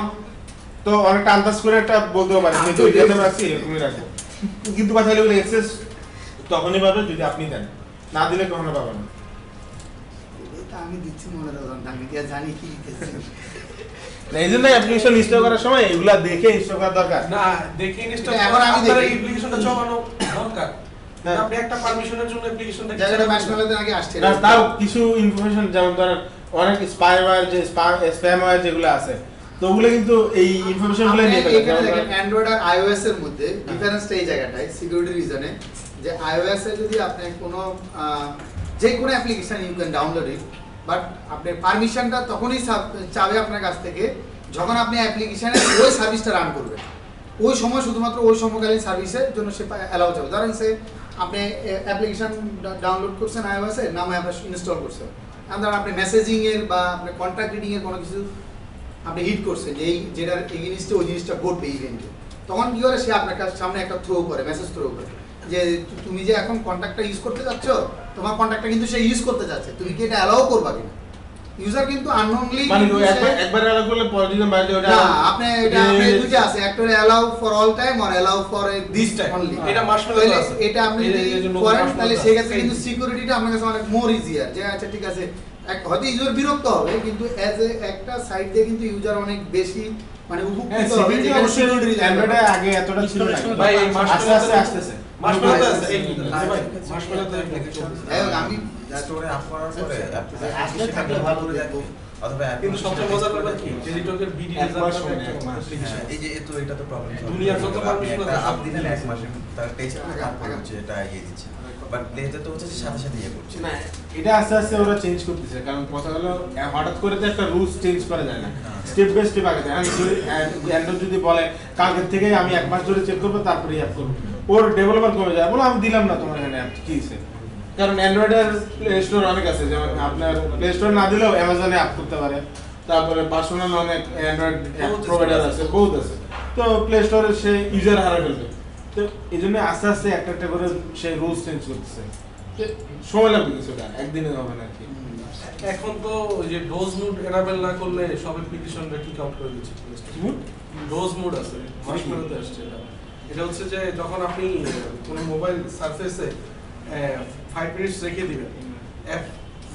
তো অনেকটা আন্দাজ করে একটা বলতেও পারি কিন্তু ওই ডেটা রাখছি এরকমই রাখবো, কিন্তু কথা হলো অ্যাক্সেস তখনই পাবে যদি আপনি দেন, না দিলে কখনো পাবেন না। এটা আমি দিচ্ছি মনে রাখলাম আমি কি আর জানি কি লিখেছি এই জন্য অ্যাপ্লিকেশন ইনস্টল করার সময় এগুলা দেখে ইনস্টল করা দরকার। না দেখে ইনস্টল এখন আমি আপনার দেখি। অ্যাপ্লিকেশনটা চালানো দরকার হ্যাঁ। আপনি একটা পারমিশনের জন্য অ্যাপ্লিকেশনটা জায়গাটা ম্যাশমেলোতে আগে আসছে না, তাও কিছু ইনফরমেশন যেমন ধরেন অনেক স্পাইওয়্যার যে স্প্যামওয়্যার যেগুলো আছে তো ওগুলো কিন্তু এই ইনফরমেশনগুলো নিয়ে ফেলে। এখানে দেখেন অ্যান্ড্রয়েড আর আইওএস এর মধ্যে ডিফারেন্সটা এই জায়গাটায় সিকিউরিটি রিজনে যে আইওএস এ যদি আপনি কোনো যে কোনো application you can download it but আপনার পারমিশনটা তখনই চাবে আপনার কাছ থেকে যখন আপনি অ্যাপ্লিকেশনে ওই সার্ভিসটা রান করবেন, ওই সময় শুধুমাত্র ওই সময়কালীন সার্ভিসের জন্য সে অ্যালাউ যাবে। ধরেন সে আপনি অ্যাপ্লিকেশন ডাউনলোড করছেন আইওএস এর নামে আপনার ইনস্টল করছেন, ধরেন আপনি মেসেজিং এর বা আপনি কন্ট্যাক্ট রিডিং এর কোনো কিছু আপনি হিট করছেন যে এই যেটার এগেইনস্টে ওই জিনিসটা ঘটবে ইভেন্টে, তখন কি করে সে আপনার কাছে সামনে একটা থ্রো করে মেসেজ থ্রো করে যে তুমি যে এখন কন্ট্যাক্টটা ইউজ করতে যাচ্ছ তোমার কন্ট্যাক্টটা কিন্তু সে ইউজ করতে যাচ্ছে, তুমি কি এটা অ্যালাউ করবা কিনা। ইউজার কিন্তু আননোনলি মানে ওই একবার অ্যালাউ করলে পরে যদি বাইরে ওটা না আপনি এটা আপনি দুটো আছে, একটা হলো অ্যালাউ ফর অল টাইম আর allow for this time only. এটা মার্শমেলোতে আছে এটা আপনি যদি এই যে নতুন করেন marshmallow তাহলে আছে। সেক্ষেত্রে কিন্তু সিকিউরিটিটা আপনার কাছে অনেক মোর ইজিয়ার যে আচ্ছা ঠিক আছে হয়তো ইউজার বিরক্ত হবে কিন্তু অ্যাজ এ একটা সাইড দিয়ে কিন্তু ইউজার অনেক বেশি মানে উপকৃত হবে যেখানে সিকিউরিটি অ্যান্ড্রয়েডে আগে এতটা ছিল না, ভাই এই আস্তে আস্তে আসতেছে। মার্শমেলোতে আছে এই ভাই মার্শমেলোতে অ্যাপ্লিকেশন আমি স্টোরে আপ করার পরে আসলে থাকলে ভালো করে দেখো অথবা কিন্তু সবচেয়ে মজার ব্যাপার কি টেলিটকের বিডি এক মাস সময়, এক মাস। এই যে এতো এটা তো প্রবলেম দুনিয়ার যত permission আছে আপ দিলেন এক মাসে তার টেস্ট তারপর হচ্ছে এটা ইয়ে দিচ্ছে বাট প্লেতে তো হচ্ছে যে সাথে সাথে ইয়ে করছে। না, এটা আস্তে আস্তে ওরা চেঞ্জ করতেছে, কারণ কথা হলো হঠাৎ করে তো একটা রুলস চেঞ্জ করা যায় না, স্টেপ বাই স্টেপ আগে যায়। অ্যান্ড্রয়েড যদি বলে কালকের থেকে আমি 1 মাস ধরে চেক করবো তারপরে অ্যাপ করবো, ওর ডেভেলপার কমে যায়, বলো আমি দিলাম না তোমার এখানে অ্যাপ কি হয়েছে। কারণ অ্যান্ড্রয়েডের প্লে স্টোর অনেক আছে, যেমন আপনার প্লে স্টোর না দিলেও অ্যামাজনে অ্যাপ করতে পারে, তারপরে পার্সোনাল অনেক অ্যান্ড্রয়েড প্রোভাইডার আছে, বহুত আছে। তো প্লে স্টোরে সে ইউজার হারা ফেলবে, তো এই জন্য আস্তে আস্তে একটা একটা করে সে রুলস চেঞ্জ করতেছে। তো সময় লাগবে কিছুটা, একদিনে হবে না আর কি। এখন তো ওই যে ডোজ মোড এনাবেল না করলে সব অ্যাপ্লিকেশনটা কিক আউট করে দিচ্ছে। ডোজ মোড আছে, মার্শমেলোতে আসছে এটা। এটা হচ্ছে যে যখন আপনি কোনো মোবাইল সারফেসে 5 মিনিটস রেখে দিবেন, অ্যাপ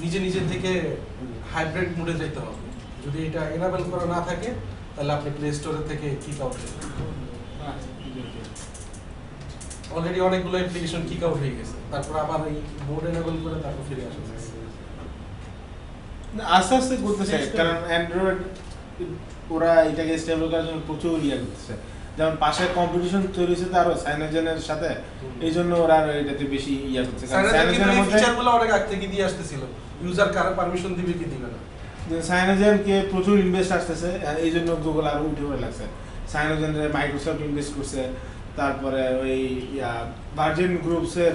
নিজে নিজে থেকে হাইব্রিড মোডে যেতে হবে। যদি এটা এনাবেল করা না থাকে তাহলে আপনি প্লে স্টোরে থেকে কিক আউট করবেন। অলরেডি অনেকগুলো অ্যাপ্লিকেশন কিক আউট হয়ে গেছে, তারপর আবার এই মোড এনাবেল করে তারপর ফিরে আসা যাচ্ছে। আস্তে আস্তে করতেছে, কারণ অ্যান্ড্রয়েড ওরা এটাকে স্টেবল করার জন্য প্রচুর ইয়ে করতেছে। যেমন পাশে কম্পিটিশন তৈরি হয়েছে তারও সাইনোজেনের সাথে, এই জন্য ওরা আরো এটাতে বেশি ইয়ে করতেছে। সাইনোজেনের মধ্যে ফিচারগুলো অনেক আগে থেকে দিয়ে আসতেছিল, ইউজার কার পারমিশন দিবে কি দিবে না। সাইনোজেনকে প্রচুর ইনভেস্ট আসতেছে, এই জন্য গুগল আরো উঠে পড়ে লাগছে। সাইনোজেনের মাইক্রোসফট ইনভেস্ট করছে, তারপরে ওই ভার্জিন গ্রুপসের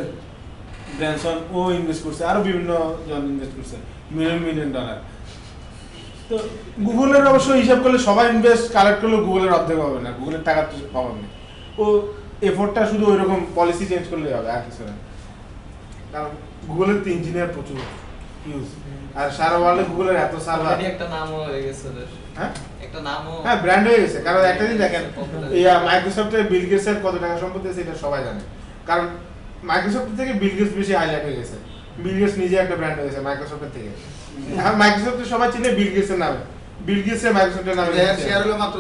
ব্র্যানসন ও ইনভেস্ট করছে, আরো বিভিন্ন জন ইনভেস্ট করছে $1 million। তো গুগলের অবশ্য হিসাব করলে সবাই ইনভেস্ট কালেক্ট করলেও গুগলের অর্ধেক হবে না, গুগলের টাকা তো পাবে না। ও এফোর্টটা শুধু ওই রকম পলিসি চেঞ্জ করলেই হবে, আর কিছু না। কারণ গুগলের তো ইঞ্জিনিয়ার প্রচুর ইউজ, আর সারা ওয়ার্ল্ডে গুগলের এত সার্ভার, একটা নামও হয়ে গেছে ওদের। হ্যাঁ একটা নামও, হ্যাঁ ব্র্যান্ড হয়ে গেছে। কারণ একটা দিন দেখেন, মাইক্রোসফটের বিল গেটসের কত টাকা সম্পত্তি আছে এটা সবাই জানে, কারণ মাইক্রোসফট থেকে বিল গেটস বেশি হাইলাইট হয়ে গেছে। বিল গেটস নিজে একটা ব্র্যান্ড হয়ে গেছে মাইক্রোসফটের থেকে। হ্যাঁ, মাইক্রোসফটের সবাই চিনে বিল গেটসের নামে, বিল গেটসের মাইক্রোসফটের নামে শেয়ার হলো মাত্র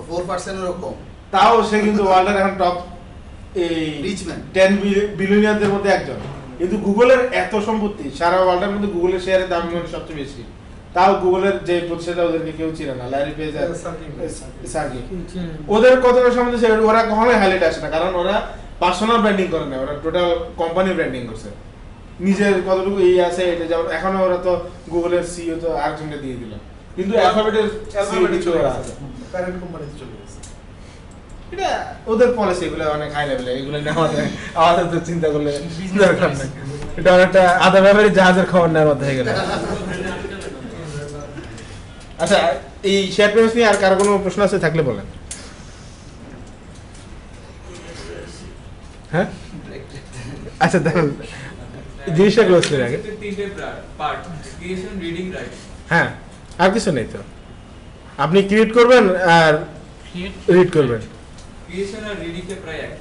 4% এরও কম। তাও সে কিন্তু ওয়ার্ল্ডের এখন টপ এই রিচম্যান 10 বিলিয়নিয়ারদের মধ্যে একজন। কিন্তু গুগলের এত সম্পত্তি, সারা ওয়ার্ল্ডের মধ্যে গুগলের শেয়ারের দাম সবচেয়ে বেশি, তাও গুগলের যে প্রতিষ্ঠাতা ওদেরকে কেউ চিনে না, ল্যারি পেজ আর সার্গি। ওদের কতটা সম্বন্ধে ওরা কখনোই হাইলাইট আসে না, কারণ ওরা পার্সোনাল ব্র্যান্ডিং করে না, ওরা টোটাল কোম্পানি ব্র্যান্ডিং করছে। নিজের কতটুকু এই আছে এটা, যেমন এখনো ওরা তো গুগলের সিইও তো আরেকজনকে দিয়ে দিল, কিন্তু অ্যালফাবেটের কিছু ওরা আছে, প্যারেন্ট কোম্পানিতে চলে গেছে। এটা ওদের পলিসি, এগুলো অনেক হাই লেভেলে, এগুলো নিয়ে আমাদের তো চিন্তা করলে দরকার নেই। এটা অনেকটা আধা ব্যাপারে জাহাজের খবর নেওয়ার মধ্যে হয়ে গেল। আচ্ছা, এই শেয়ার পেমেন্টস নিয়ে আর কারো কোনো প্রশ্ন আছে থাকলে বলেন। হ্যাঁ আচ্ছা, দেখুন জিনিসটা ক্লোজ করে আগে। তিনটে পার্ট, ক্রিয়েশন, রিডিং, রাইট। হ্যাঁ, আর কিছু নেই তো, আপনি ক্রিয়েট করবেন আর রিড করবেন। ক্রিয়েশন আর রিডিং কে প্রায় এক।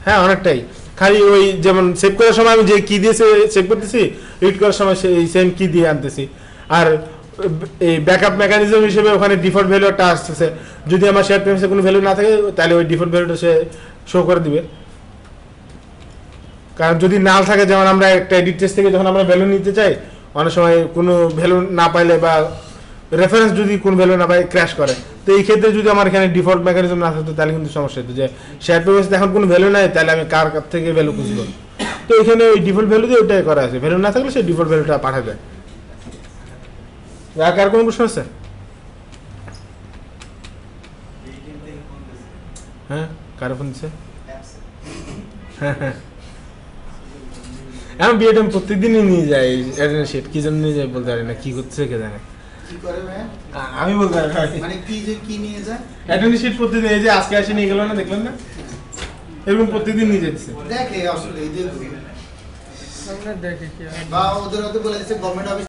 হ্যাঁ, অনেকটাই। খালি ওই যেমন সেভ করার সময় আমি যে কি দিয়ে সেভ করতেছি, রিড করার সময় সেই সেম কি দিয়ে আনতেছি। আর এই ব্যাকআপ মেকানিজম হিসেবে ওখানে ডিফল্ট ভ্যালু একটা আসতেছে, যদি আমার শেয়ার পেমেন্টসে কোনো ভ্যালু না থাকে তাহলে ওই ডিফল্ট ভ্যালুটা সে শো করে দিবে। কারণ যদি নাল থাকে, যেমন আমরা একটা এডিট টেস্ট থেকে যখন আমরা ভ্যালু নিতে চাই, অনেক সময় কোনো ভ্যালু না পাইলে বা রেফারেন্স যদি কোন ভ্যালু না পাই ক্র্যাশ করে, তো এই ক্ষেত্রে যদি আমার এখানে ডিফল্ট মেকানিজম না থাকতো তাহলে কিন্তু সমস্যা হতো যে শেয়ার পেমেন্টস এখন কোনো ভ্যালু নাই, তাহলে আমি কার কাছ থেকে ভ্যালু খুঁজবো। তো এখানে ওই ডিফল্ট ভ্যালু দিয়ে ওইটাই করা আছে, ভ্যালু না থাকলে সেই ডিফল্ট ভ্যালুটা পাঠা যায়। আর কার কোনো প্রশ্ন আছে? হ্যাঁ, কারো ফোন দিচ্ছে? হ্যাঁ হ্যাঁ, আমি বিয়েটা প্রত্যেকদিনই নিয়ে যাই, অ্যাটেন্ডেন্স শিট কি জন্য নিয়ে যাই বলতে পারি না, কি করছে কে জানে। কি করে ভাই? আমি বলতে পারি না। মানে কি নিয়ে যায়? অ্যাটেন্ডেন্স শিট প্রত্যেকদিন, এই যে আজকে আসে নিয়ে গেল না, দেখলেন না, এরকম প্রত্যেকদিন নিয়ে যাচ্ছে। দেখে আসলে এই যে আমরা দেখি কি বা ওদের হয়তো বলে দিচ্ছে গভর্নমেন্ট অফিস